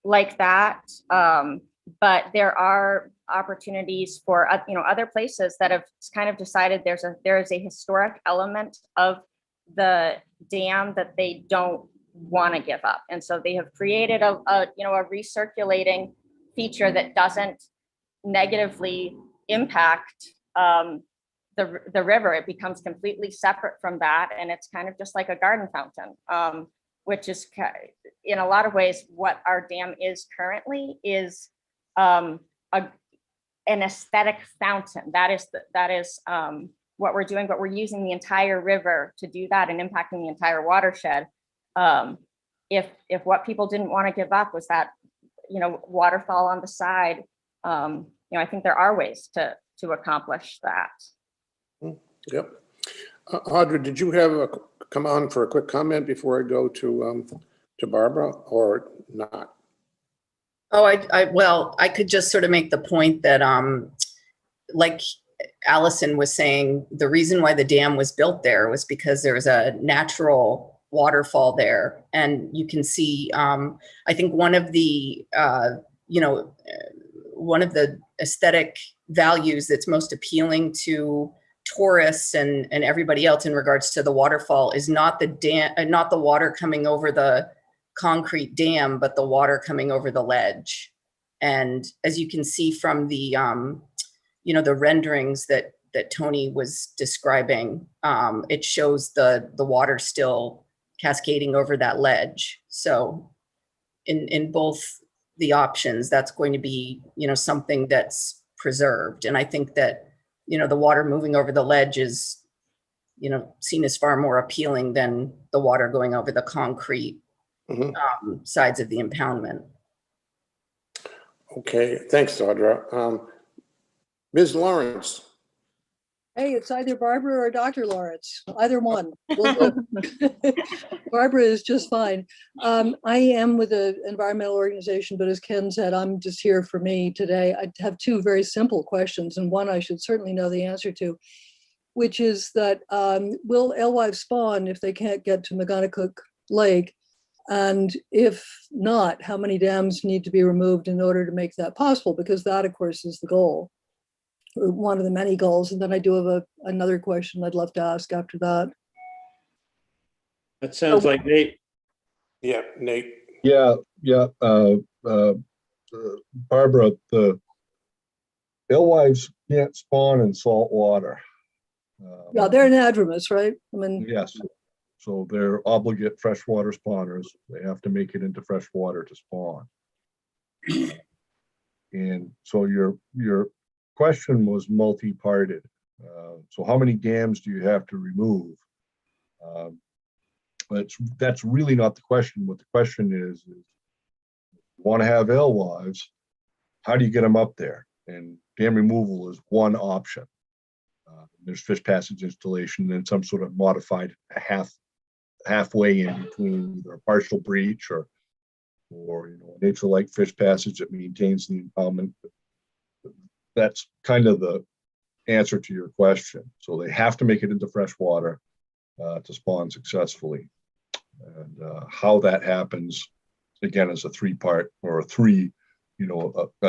like that. But there are opportunities for other places that have kind of decided there is a historic element of the dam that they don't want to give up, and so they have created a recirculating feature that doesn't negatively impact the river. It becomes completely separate from that, and it's kind of just like a garden fountain, which is in a lot of ways what our dam is currently, is an aesthetic fountain. That is what we're doing, but we're using the entire river to do that and impacting the entire watershed. If what people didn't want to give up was that waterfall on the side, I think there are ways to accomplish that.
Yep. Audra, did you have come on for a quick comment before I go to Barbara, or not?
Oh, well, I could just sort of make the point that, like Allison was saying, the reason why the dam was built there was because there was a natural waterfall there. And you can see, I think one of the, one of the aesthetic values that's most appealing to tourists and everybody else in regards to the waterfall is not the dam, not the water coming over the concrete dam, but the water coming over the ledge. And as you can see from the, the renderings that Tony was describing, it shows the water still cascading over that ledge. So in both the options, that's going to be, something that's preserved. And I think that, the water moving over the ledge is, seen as far more appealing than the water going over the concrete sides of the impoundment.
Okay, thanks, Audra. Ms. Lawrence.
Hey, it's either Barbara or Dr. Lawrence, either one. Will do. Barbara is just fine. I am with an environmental organization, but as Ken said, I'm just here for me today. I have two very simple questions, and one I should certainly know the answer to, which is that will alewives spawn if they can't get to McGonagall Lake? And if not, how many dams need to be removed in order to make that possible? Because that, of course, is the goal, or one of the many goals. And then I do have another question I'd love to ask after that.
That sounds like Nate.
Yeah, Nate.
Yeah. Barbara, the alewives can't spawn in salt water.
Yeah, they're anadromous, right? I mean,
Yes. So they're obligate freshwater spawners. They have to make it into fresh water to spawn. And so your question was multi-parted. So how many dams do you have to remove? That's really not the question. What the question is you want to have alewives, how do you get them up there? And dam removal is one option. There's fish passage installation and some sort of modified halfway in between either a partial breach or nature-like fish passage that maintains the impoundment. That's kind of the answer to your question. So they have to make it into fresh water to spawn successfully. And how that happens, again, is a three-part or a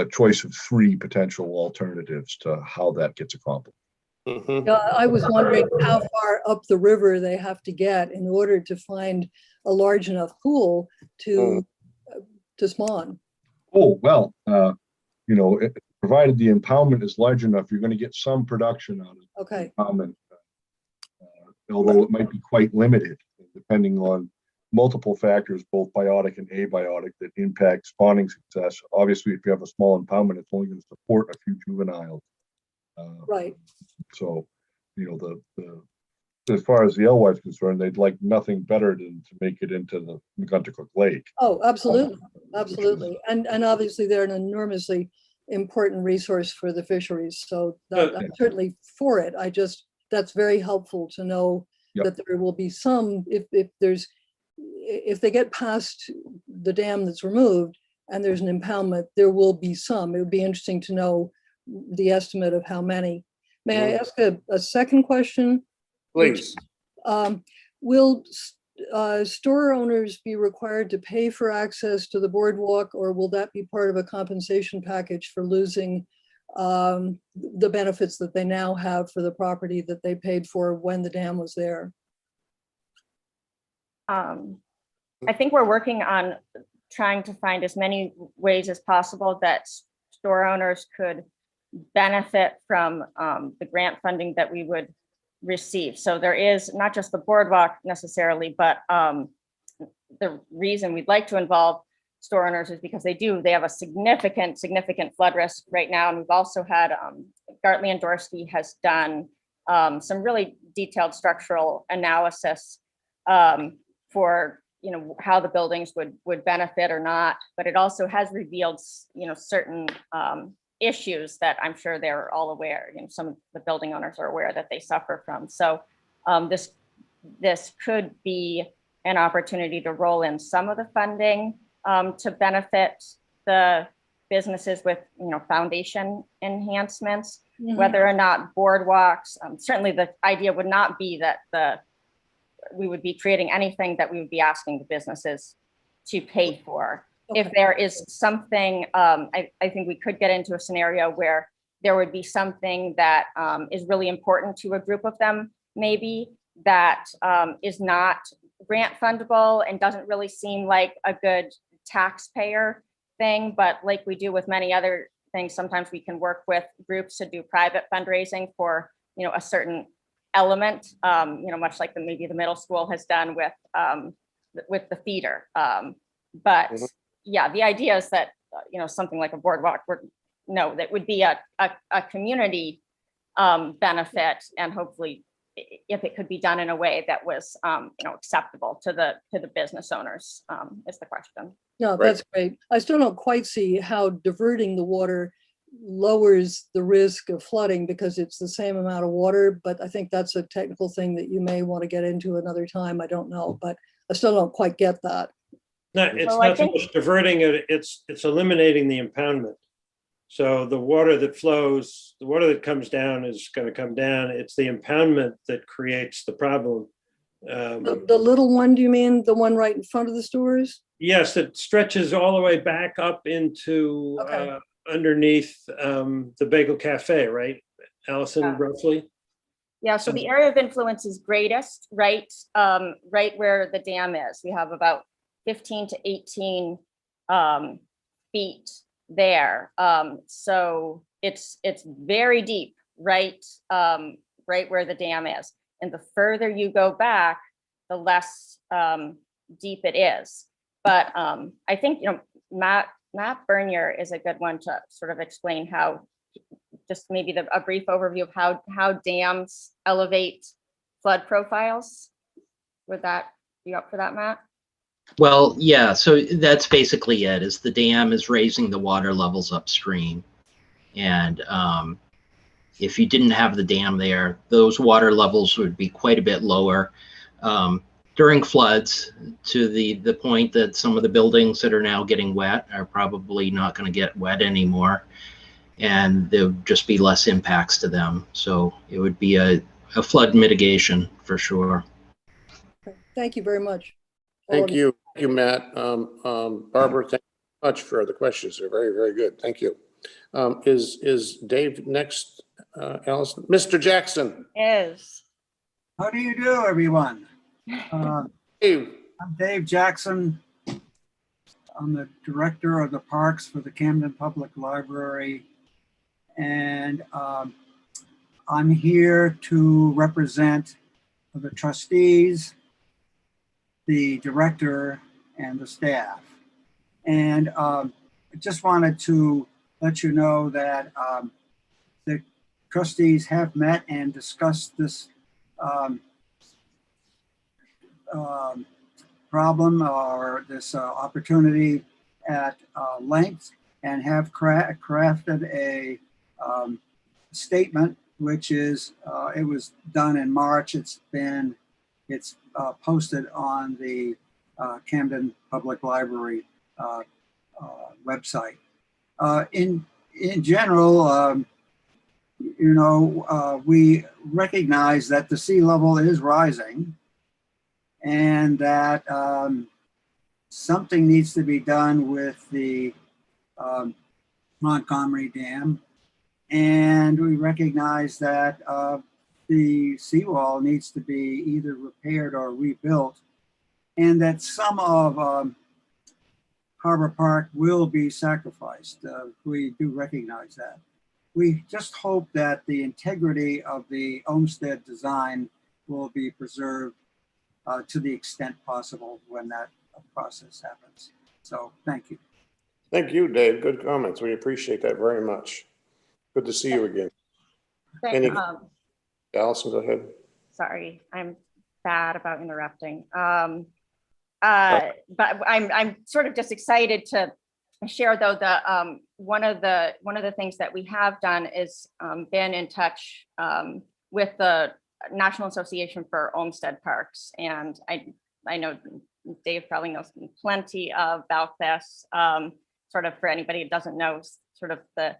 choice of three potential alternatives to how that gets accomplished.
I was wondering how far up the river they have to get in order to find a large enough pool to spawn.
Oh, well, provided the impoundment is large enough, you're going to get some production out of the
Okay.
impoundment, although it might be quite limited, depending on multiple factors, both biotic and abiotic, that impact spawning success. Obviously, if you have a small impoundment, it's only going to support a few juveniles.
Right.
So, as far as the alewife is concerned, they'd like nothing better than to make it into the McGonagall Lake.
Oh, absolutely. Absolutely. And obviously they're an enormously important resource for the fisheries. So I'm certainly for it. That's very helpful to know that there will be some, if they get past the dam that's removed and there's an impoundment, there will be some. It would be interesting to know the estimate of how many. May I ask a second question?
Please.
Will store owners be required to pay for access to the boardwalk, or will that be part of a compensation package for losing the benefits that they now have for the property that they paid for when the dam was there?
I think we're working on trying to find as many ways as possible that store owners could benefit from the grant funding that we would receive. So there is not just the boardwalk necessarily, but the reason we'd like to involve store owners is because they have a significant flood risk right now. And we've also had Gartley and Dorsey has done some really detailed structural analysis for how the buildings would benefit or not, but it also has revealed certain issues that I'm sure they're all aware. Some of the building owners are aware that they suffer from. So this could be an opportunity to roll in some of the funding to benefit the businesses with, foundation enhancements,
Mhm.
whether or not boardwalks, certainly the idea would not be that we would be creating anything that we would be asking the businesses to pay for. If
Okay.
there is something, I think we could get into a scenario where there would be something that is really important to a group of them, maybe that is not grant fundable and doesn't really seem like a good taxpayer thing. But like we do with many other things, sometimes we can work with groups to do private fundraising for, a certain element, much like maybe the middle school has done with the theater. But
Mhm.
yeah, the idea is that, something like a boardwalk that would be a community benefit, and hopefully if it could be done in a way that was, acceptable to the business owners, is the question.
No,
Right.
that's great. I still don't quite see how diverting the water lowers the risk of flooding because it's the same amount of water, but I think that's a technical thing that you may want to get into another time. I don't know, but I still don't quite get that.
It's
Well, I
not so
think-
much diverting it, it's eliminating the impoundment. So the water that flows, the water that comes down is going to come down. It's the impoundment that creates the problem.
The little one, do you mean the one right in front of the stores?
Yes, it stretches all the way back up into
Okay.
underneath the Bagel Cafe, right, Allison,
Yeah.
roughly?
Yeah, so the area of influence is greatest, right where the dam is. We have about 15 to 18 feet there. So it's very deep, right where the dam is. And the further you go back, the less deep it is. But I think, Matt Bernier is a good one to sort of explain how, just maybe a brief overview of how dams elevate flood profiles. Would that be up for that, Matt?
Well, yeah, so that's basically it, is the dam is raising the water levels upstream. And if you didn't have the dam there, those water levels would be quite a bit lower during floods, to the point that some of the buildings that are now getting wet are probably not going to get wet anymore. And there would just be less impacts to them. So it would be a flood mitigation for sure.
Thank you very much.
Thank you. Thank you, Matt. Barbara, thank you much for the questions. They're very, very good. Thank you. Is Dave next, Allison? Mr. Jackson.
Is.
How do you do, everyone?
Dave.
I'm Dave Jackson. I'm the director of the parks for the Camden Public Library. And I'm here to represent the trustees, the director, and the staff. And I just wanted to let you know that the trustees have met and discussed this problem or this opportunity at length, and have crafted a statement, which is it was done in March. It's posted on the Camden Public Library website. In general, we recognize that the sea level is rising, and that something needs to be done with the Montgomery Dam. And we recognize that the seawall needs to be either repaired or rebuilt, and that some of Harbor Park will be sacrificed. We do recognize that. We just hope that the integrity of the Olmsted design will be preserved to the extent possible when that process happens. So thank you.
Thank you, Dave. Good comments. We appreciate that very much. Good to see you again. Allison, go ahead.
Sorry, I'm bad about interrupting. But I'm sort of just excited to share, though, that one of the things that we have done is been in touch with the National Association for Olmsted Parks, and I know Dave probably knows plenty about this. sort of, for anybody who doesn't know, sort of the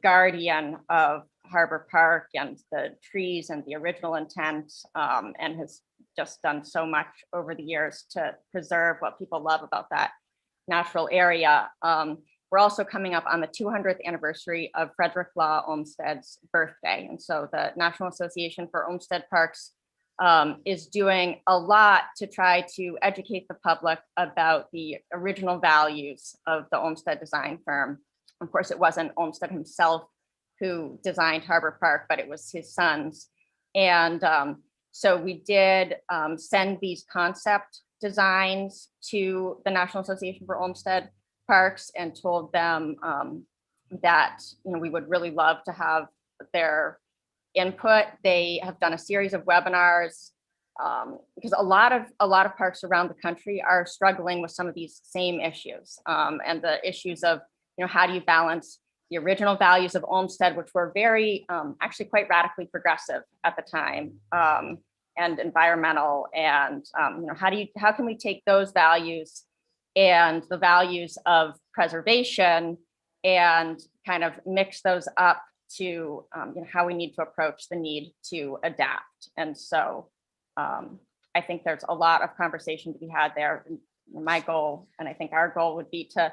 guardian of Harbor Park and the trees and the original intent, and has just done so much over the years to preserve what people love about that natural area. We're also coming up on the 200th anniversary of Frederick Law Olmsted's birthday. And so the National Association for Olmsted Parks is doing a lot to try to educate the public about the original values of the Olmsted design firm. Of course, it wasn't Olmsted himself who designed Harbor Park, but it was his sons. And so we did send these concept designs to the National Association for Olmsted Parks and told them that, you know, we would really love to have their input. They have done a series of webinars because a lot of parks around the country are struggling with some of these same issues, and the issues of, you know, how do you balance the original values of Olmsted, which were very actually quite radically progressive at the time, and environmental, and you know, how can we take those values and the values of preservation and kind of mix those up to you know, how we need to approach the need to adapt. And so I think there's a lot of conversation to be had there. And my goal, and I think our goal, would be to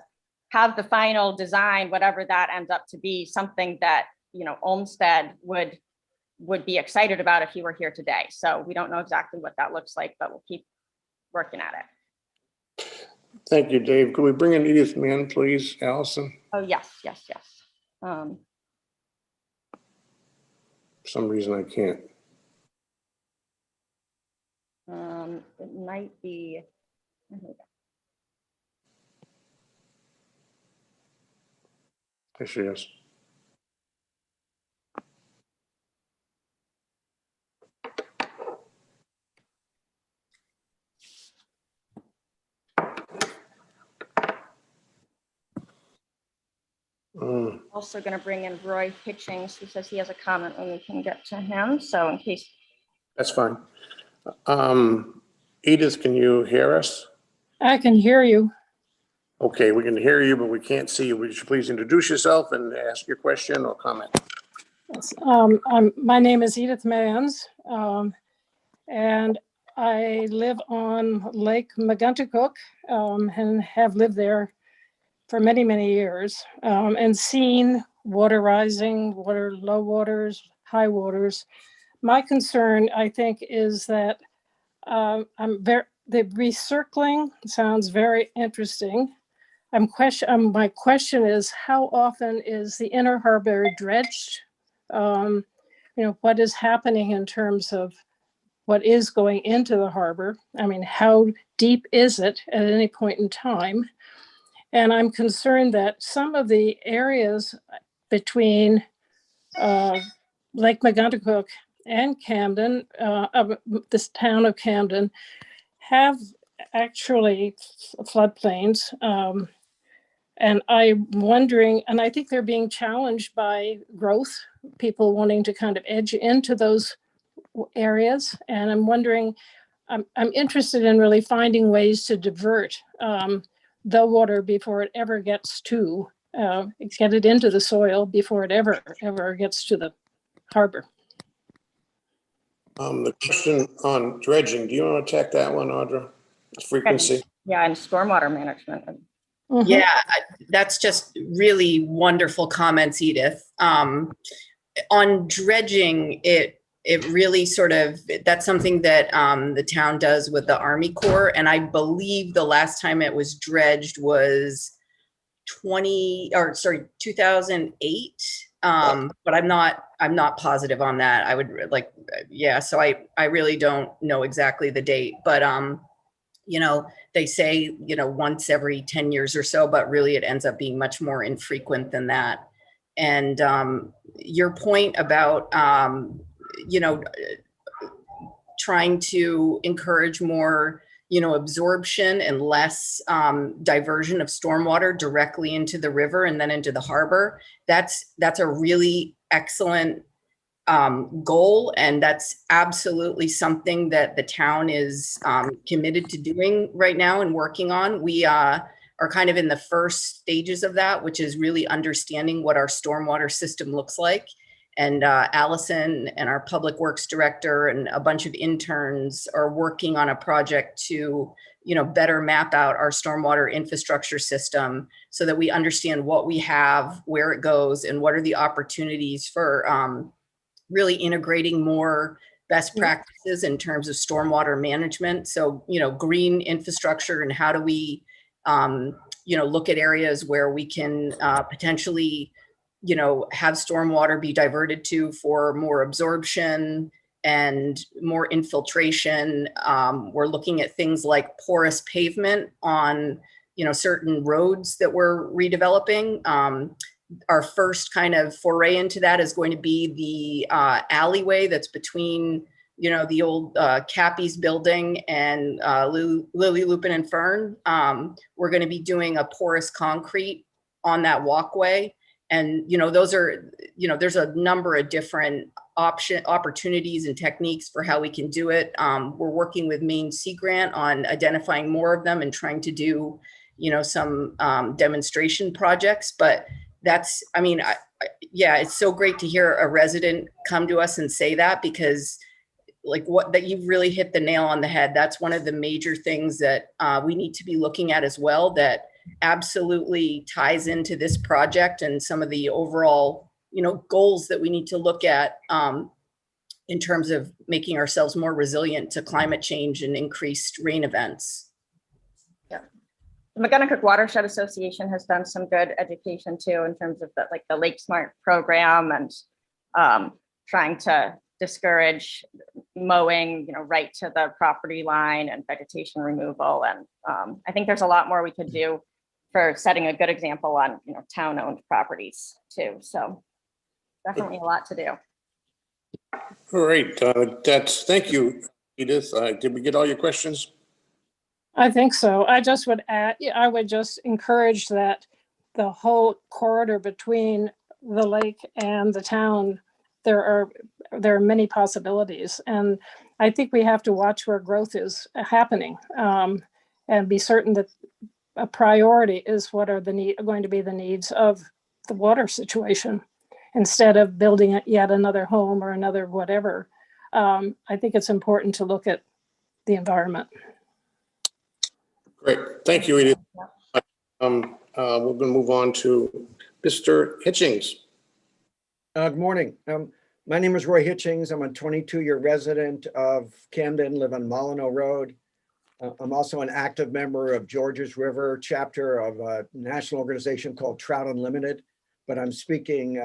have the final design, whatever that ends up to be, something that, you know, Olmsted would be excited about if he were here today. So we don't know exactly what that looks like, but we'll keep working at it.
Thank you, Dave. Could we bring in Edith Mann, please, Allison?
Oh, yes.
For some reason I can't.
It might be.
There she is.
Also going to bring in Roy Hitchings, who says he has a comment when we can get to him. So in case.
That's fine. Edith, can you hear us?
I can hear you.
Okay, we can hear you, but we can't see you. Would you please introduce yourself and ask your question or comment?
Yes, my name is Edith Mans, and I live on Lake Megunticook, and have lived there for many, many years, and seen water rising, low waters, high waters. My concern, I think, is that the recircling sounds very interesting. My question is, how often is the inner harbor dredged? You know, what is happening in terms of what is going into the harbor? I mean, how deep is it at any point in time? And I'm concerned that some of the areas between Lake Megunticook and Camden, this town of Camden, have actually floodplains. And I'm wondering, and I think they're being challenged by growth, people wanting to kind of edge into those areas. And I'm wondering, I'm interested in really finding ways to divert the water before it ever gets to, get it into the soil before it ever gets to the harbor.
The question on dredging, do you want to attack that one, Audra? Frequency?
Yeah, and stormwater management.
Mhm.
Yeah, that's just really wonderful comments, Edith. On dredging, it really sort of, that's something that the town does with the Army Corps. And I believe the last time it was dredged was 2008. But I'm not positive on that. I would like, yeah, so I really don't know exactly the date, but you know, they say, you know, once every 10 years or so, but really it ends up being much more infrequent than that. And your point about, you know, trying to encourage more, you know, absorption and less diversion of stormwater directly into the river and then into the harbor, that's a really excellent goal. And that's absolutely something that the town is committed to doing right now and working on. are kind of in the first stages of that, which is really understanding what our stormwater system looks like. And Allison and our public works director and a bunch of interns are working on a project to, better map out our stormwater infrastructure system so that we understand what we have, where it goes, and what are the opportunities for really integrating more best practices in terms of stormwater management. So, green infrastructure, and how do we, look at areas where we can potentially have stormwater be diverted to for more absorption and more infiltration. We're looking at things like porous pavement on, certain roads that we're redeveloping. Our first kind of foray into that is going to be the alleyway that's between, the old Cappy's building and Lily Lupin and Fern. We're going to be doing a porous concrete on that walkway. And, those are, there's a number of different opportunities and techniques for how we can do it. We're working with Maine Sea Grant on identifying more of them and trying to do, some demonstration projects. But that's, it's so great to hear a resident come to us and say that, because that you've really hit the nail on the head. That's one of the major things that we need to be looking at as well, that absolutely ties into this project and some of the overall, goals that we need to look at in terms of making ourselves more resilient to climate change and increased rain events.
Yeah. The McGonagall Watershed Association has done some good education too, in terms of the Lake Smart program and trying to discourage mowing, right to the property line, and vegetation removal. And I think there's a lot more we could do for setting a good example on, town-owned properties too. So definitely a lot to do.
All right, thank you, Edith. Did we get all your questions?
I think so. I just would add, I would just encourage that the whole corridor between the lake and the town, there are many possibilities. And I think we have to watch where growth is happening, and be certain that a priority is what are going to be the needs of the water situation, instead of building yet another home or another whatever. I think it's important to look at the environment.
Great, thank you, Edith. We're going to move on to Mr. Hitchings.
Good morning. My name is Roy Hitchings. I'm a 22-year resident of Camden, live on Molyneux Road. I'm also an active member of Georges River chapter of a national organization called Trout Unlimited, but I'm speaking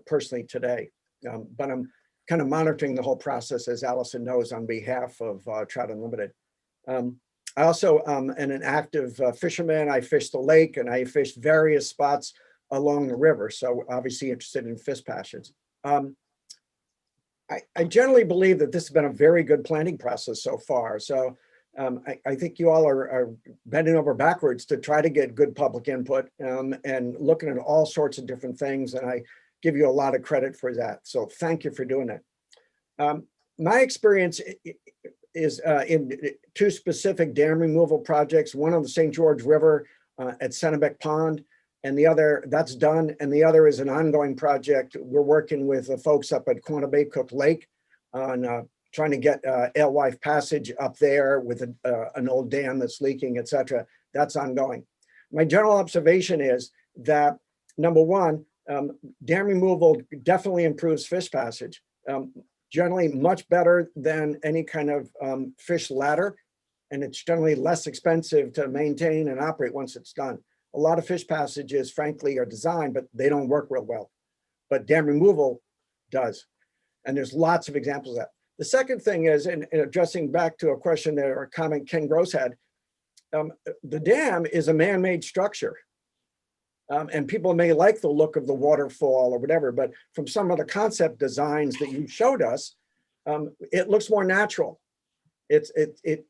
personally today. But I'm kind of monitoring the whole process, as Allison knows, on behalf of Trout Unlimited. I also am an active fisherman. I fish the lake and I fish various spots along the river. So obviously interested in fish passions. I generally believe that this has been a very good planning process so far. So I think you all are bending over backwards to try to get good public input and looking at all sorts of different things. And I give you a lot of credit for that. So thank you for doing that. My experience is in two specific dam removal projects, one on the St. George River at Sennebec Pond, and the other, that's done. And the other is an ongoing project. We're working with the folks up at Quantico Cook Lake on trying to get Alewife Passage up there with an old dam that's leaking, et cetera. That's ongoing. My general observation is that, number one, dam removal definitely improves fish passage. Generally much better than any kind of fish ladder. And it's generally less expensive to maintain and operate once it's done. A lot of fish passages, frankly, are designed, but they don't work real well. But dam removal does. And there's lots of examples of that. The second thing is, in addressing back to a question there, or a comment Ken Gross had, the dam is a man-made structure. And people may like the look of the waterfall or whatever, but from some of the concept designs that you showed us, it looks more natural.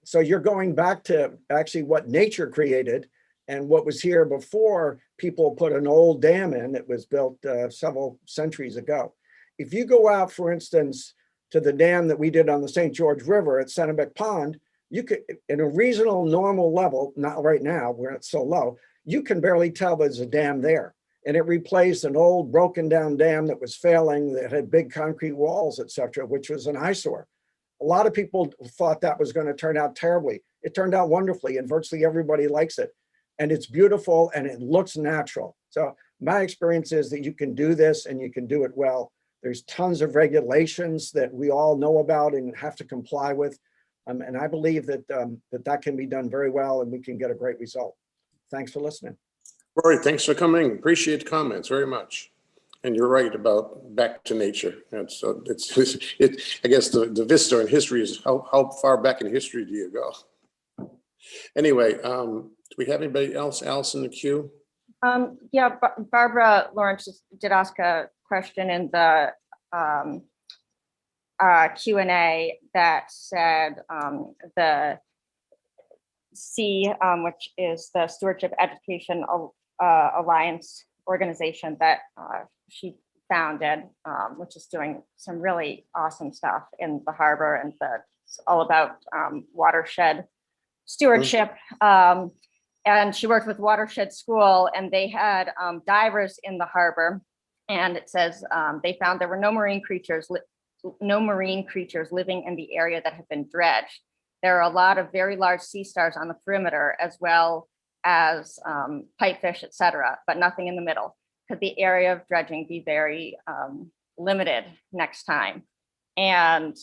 So you're going back to actually what nature created and what was here before people put an old dam in that was built several centuries ago. If you go out, for instance, to the dam that we did on the St. George River at Sennebec Pond, you could, in a reasonable normal level, not right now where it's so low, you can barely tell there's a dam there. And it replaced an old broken down dam that was failing, that had big concrete walls, et cetera, which was an eyesore. A lot of people thought that was going to turn out terribly. It turned out wonderfully, and virtually everybody likes it. And it's beautiful and it looks natural. So my experience is that you can do this and you can do it well. There's tons of regulations that we all know about and have to comply with. And I believe that, that can be done very well and we can get a great result. Thanks for listening.
Rory, thanks for coming. Appreciate the comments very much. And you're right about back to nature. It's I guess the vista in history is how far back in history do you go? Anyway, do we have anybody else in the queue?
Yeah, Barbara Lawrence did ask a question in the Q&A that said the C, which is the Stewardship Education Alliance organization that she founded, which is doing some really awesome stuff in the harbor, and it's all about watershed stewardship. And she worked with Watershed School, and they had divers in the harbor. And it says they found there were no marine creatures living in the area that had been dredged. There are a lot of very large sea stars on the perimeter, as well as pipefish, et cetera, but nothing in the middle. Could the area of dredging be very limited next time? And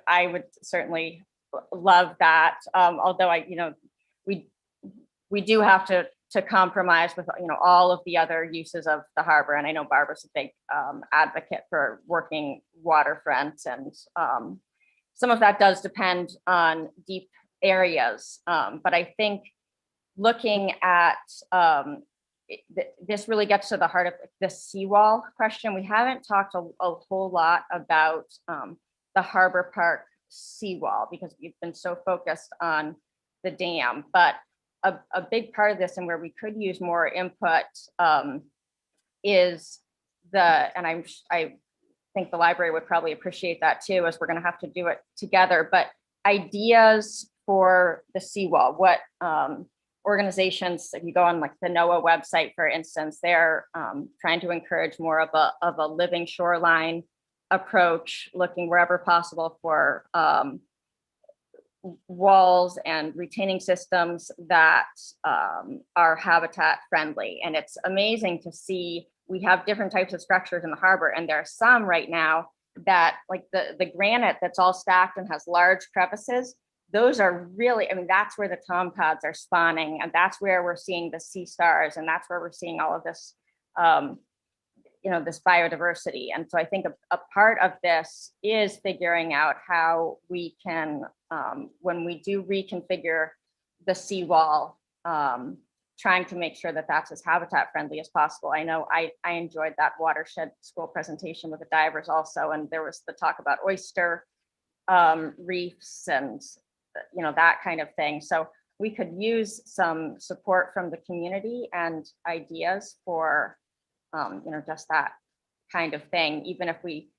I would certainly love that. Although we do have to compromise with all of the other uses of the harbor. And I know Barbara's a big advocate for working waterfront, and some of that does depend on deep areas. But I think looking at this really gets to the heart of the seawall question. We haven't talked a whole lot about the Harbor Park seawall because we've been so focused on the dam. But a big part of this, and where we could use more input, is and I think the library would probably appreciate that too, as we're going to have to do it together, but ideas for the seawall. What organizations, if you go on like the NOAA website, for instance, they're trying to encourage more of a living shoreline approach, looking wherever possible for walls and retaining systems that are habitat friendly. And it's amazing to see, we have different types of structures in the harbor, and there are some right now that, like the granite that's all stacked and has large crevices, those are really, that's where the tompods are spawning, and that's where we're seeing the sea stars, and that's where we're seeing all of this this biodiversity. And so I think a part of this is figuring out how we can, when we do reconfigure the seawall, trying to make sure that that's as habitat friendly as possible. I know I enjoyed that Watershed School presentation with the divers also, and there was the talk about oyster reefs and that kind of thing. So we could use some support from the community and ideas for just that kind of thing. Even if we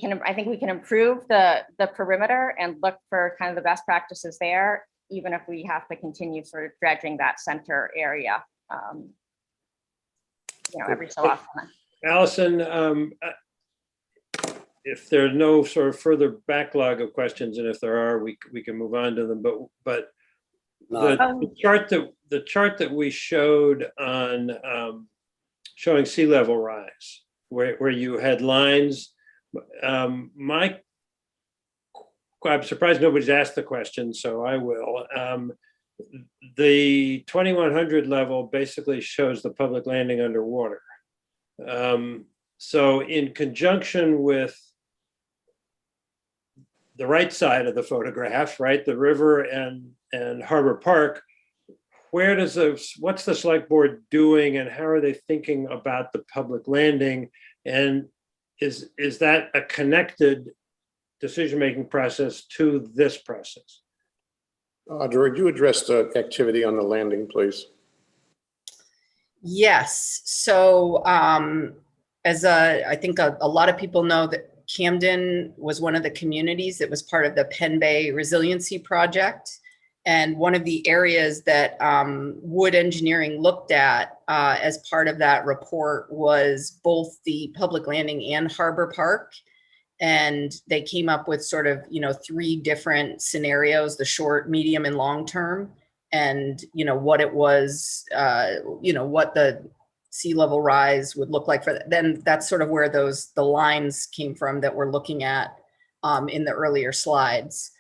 can, I think we can improve the perimeter and look for kind of the best practices there, even if we have to continue sort of dredging that center area, every so often.
Allison, if there's no sort of further backlog of questions, and if there are, we can move on to them. But the chart that we showed on showing sea level rise, where you had lines, I'm surprised nobody's asked the question, so I will. The 2100 level basically shows the public landing underwater. So in conjunction with the right side of the photograph, right, the river and Harbor Park, what's the select board doing, and how are they thinking about the public landing? And is that a connected decision-making process to this process?
Audrey, would you address the activity on the landing, please?
Yes. So as I think a lot of people know, that Camden was one of the communities that was part of the Penn Bay Resiliency Project. And one of the areas that Wood Engineering looked at as part of that report was both the public landing and Harbor Park. And they came up with sort of, 3 different scenarios, the short, medium, and long term. And, what it was, what the sea level rise would look like for that. Then that's sort of where the lines came from that we're looking at in the earlier slides.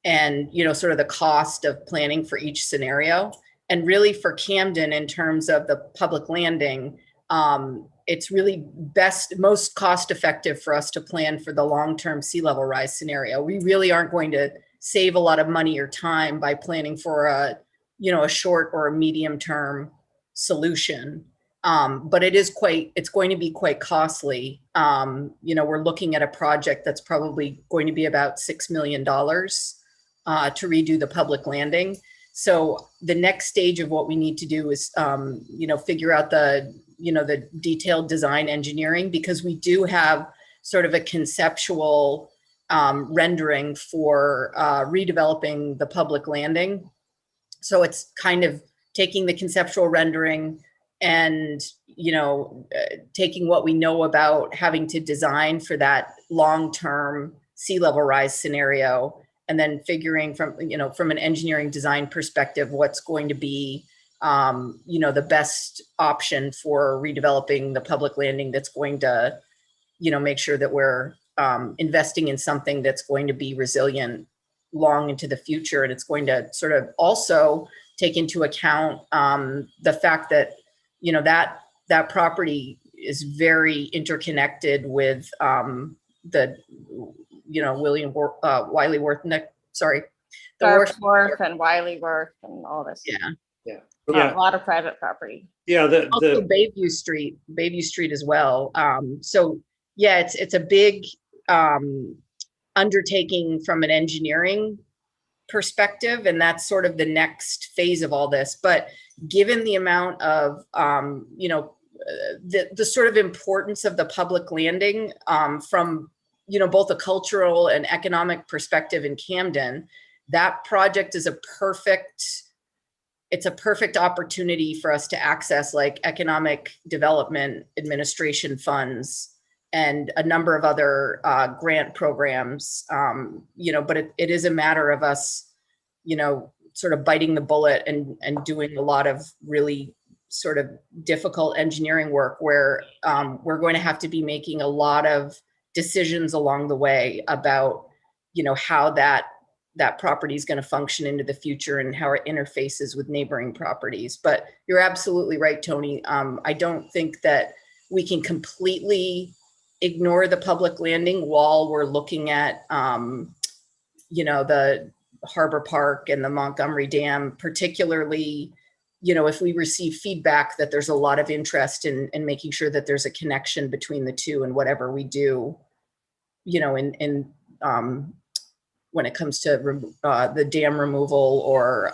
And, sort of the cost of planning for each scenario. And really for Camden, in terms of the public landing, it's really most cost effective for us to plan for the long-term sea level rise scenario. We really aren't going to save a lot of money or time by planning for a short or a medium term solution. But it's going to be quite costly. We're looking at a project that's probably going to be about $6 million to redo the public landing. So the next stage of what we need to do is, figure out the detailed design engineering, because we do have sort of a conceptual rendering for redeveloping the public landing. So it's kind of taking the conceptual rendering and, taking what we know about having to design for that long-term sea level rise scenario, and then figuring from an engineering design perspective, what's going to be, the best option for redeveloping the public landing that's going to, make sure that we're investing in something that's going to be resilient long into the future. And it's going to sort of also take into account the fact that, that property is very interconnected with the Wiley Worth, the
Wharf and Wiley Worth and all this.
Yeah.
A lot of private property.
Yeah,
Also Bayview Street as well. So yeah, it's a big undertaking from an engineering perspective, and that's sort of the next phase of all this. But given the amount of the sort of importance of the public landing from both a cultural and economic perspective in Camden, that project is a perfect opportunity for us to access like economic development administration funds and a number of other grant programs. But it is a matter of us, sort of biting the bullet and doing a lot of really sort of difficult engineering work where we're going to have to be making a lot of decisions along the way about, how that property is going to function into the future and how it interfaces with neighboring properties. But you're absolutely right, Tony. I don't think that we can completely ignore the public landing while we're looking at, the Harbor Park and the Montgomery Dam, particularly, if we receive feedback that there's a lot of interest in making sure that there's a connection between the two and whatever we do, when it comes to the dam removal or,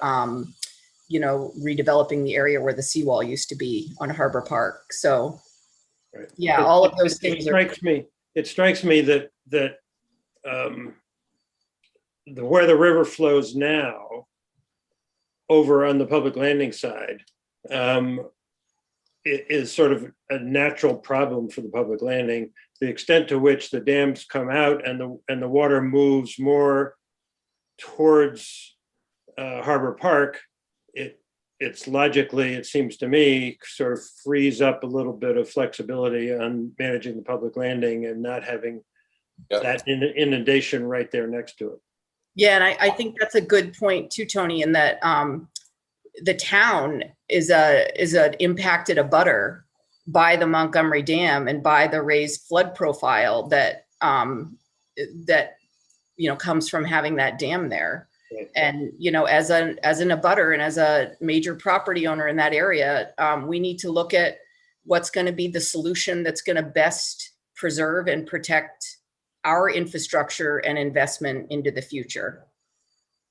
redeveloping the area where the seawall used to be on Harbor Park. So,
right.
Yeah, all of those things.
It strikes me that where the river flows now, over on the public landing side, it is sort of a natural problem for the public landing. The extent to which the dams come out and the water moves more towards Harbor Park, it's logically, it seems to me, sort of frees up a little bit of flexibility on managing the public landing and not having that inundation right there next to it.
Yeah, and I think that's a good point too, Tony, in that the town is an impacted abutter by the Montgomery Dam and by the raised flood profile that comes from having that dam there.
Right.
And as an abutter and as a major property owner in that area, we need to look at what's going to be the solution that's going to best preserve and protect our infrastructure and investment into the future.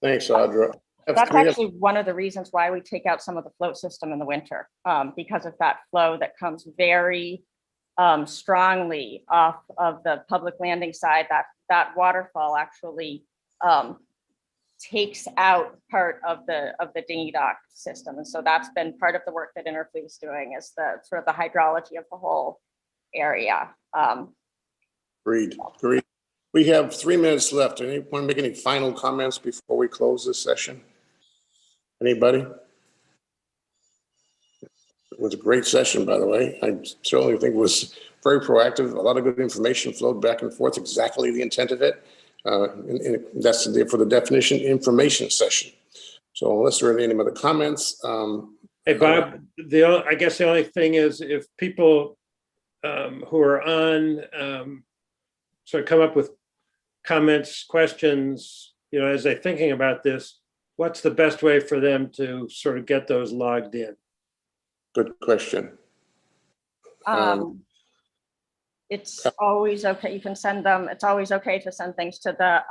Thanks, Audra.
That's actually one of the reasons why we take out some of the float system in the winter, because of that flow that comes very strongly off of the public landing side. That waterfall actually takes out part of the dinghy dock system. And so that's been part of the work that Interfleet is doing, is the sort of the hydrology of the whole area.
Agreed. We have 3 minutes left. Anyone want to make any final comments before we close this session? Anybody? It was a great session, by the way. I certainly think it was very proactive. A lot of good information flowed back and forth, exactly the intent of it. And that's for the definition information session. So unless there are any other comments.
Hey, Bob, I guess the only thing is if people who are on sort of come up with comments, questions, as they're thinking about this, what's the best way for them to sort of get those logged in?
Good question.
It's always okay. You can send them. It's always okay to send things to the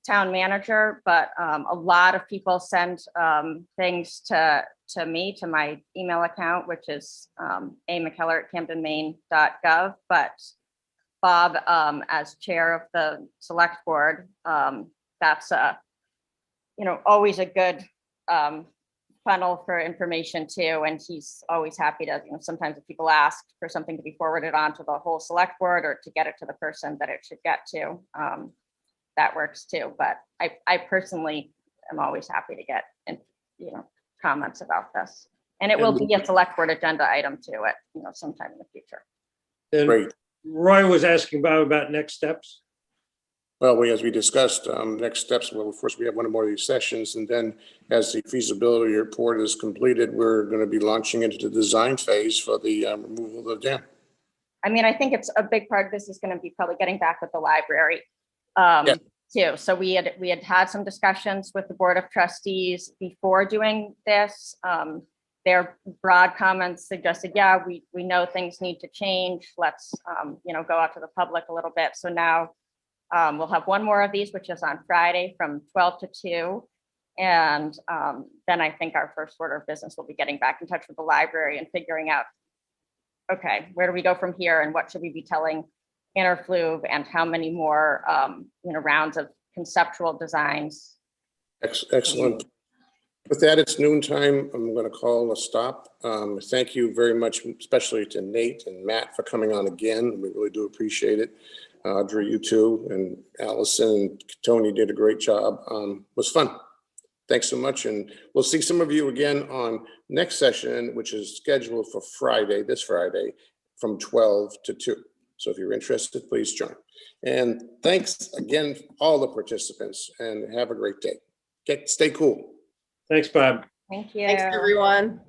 town manager, but a lot of people send things to me, to my email account, which is amckeller@camdenmaine.gov. But Bob, as chair of the select board, that's always a good funnel for information too. And he's always happy to, sometimes if people ask for something to be forwarded on to the whole select board or to get it to the person that it should get to, that works too. But I personally am always happy to get, comments about this. And it will be a select board agenda item too sometime in the future.
And
Great.
Roy was asking about next steps.
Well, as we discussed, next steps, well, first we have one more of these sessions, and then as the feasibility report is completed, we're going to be launching into the design phase for the removal of the dam.
I mean, I think it's a big part of this is going to be probably getting back with the library too. So we had some discussions with the Board of Trustees before doing this. Their broad comments suggested, yeah, we know things need to change. Let's go out to the public a little bit. So now we'll have one more of these, which is on Friday from 12 to 2. And then I think our first order of business will be getting back in touch with the library and figuring out, okay, where do we go from here and what should we be telling Interfluve and how many more rounds of conceptual designs.
Excellent. With that, it's noontime. I'm going to call a stop. Thank you very much, especially to Nate and Matt for coming on again. We really do appreciate it. Audrey, you too, and Allison and Tony did a great job. It was fun. Thanks so much. And we'll see some of you again on next session, which is scheduled for this Friday, from 12 to 2. So if you're interested, please join. And thanks again, all the participants, and have a great day. Stay cool.
Thanks, Bob.
Thank you.
Thanks, everyone.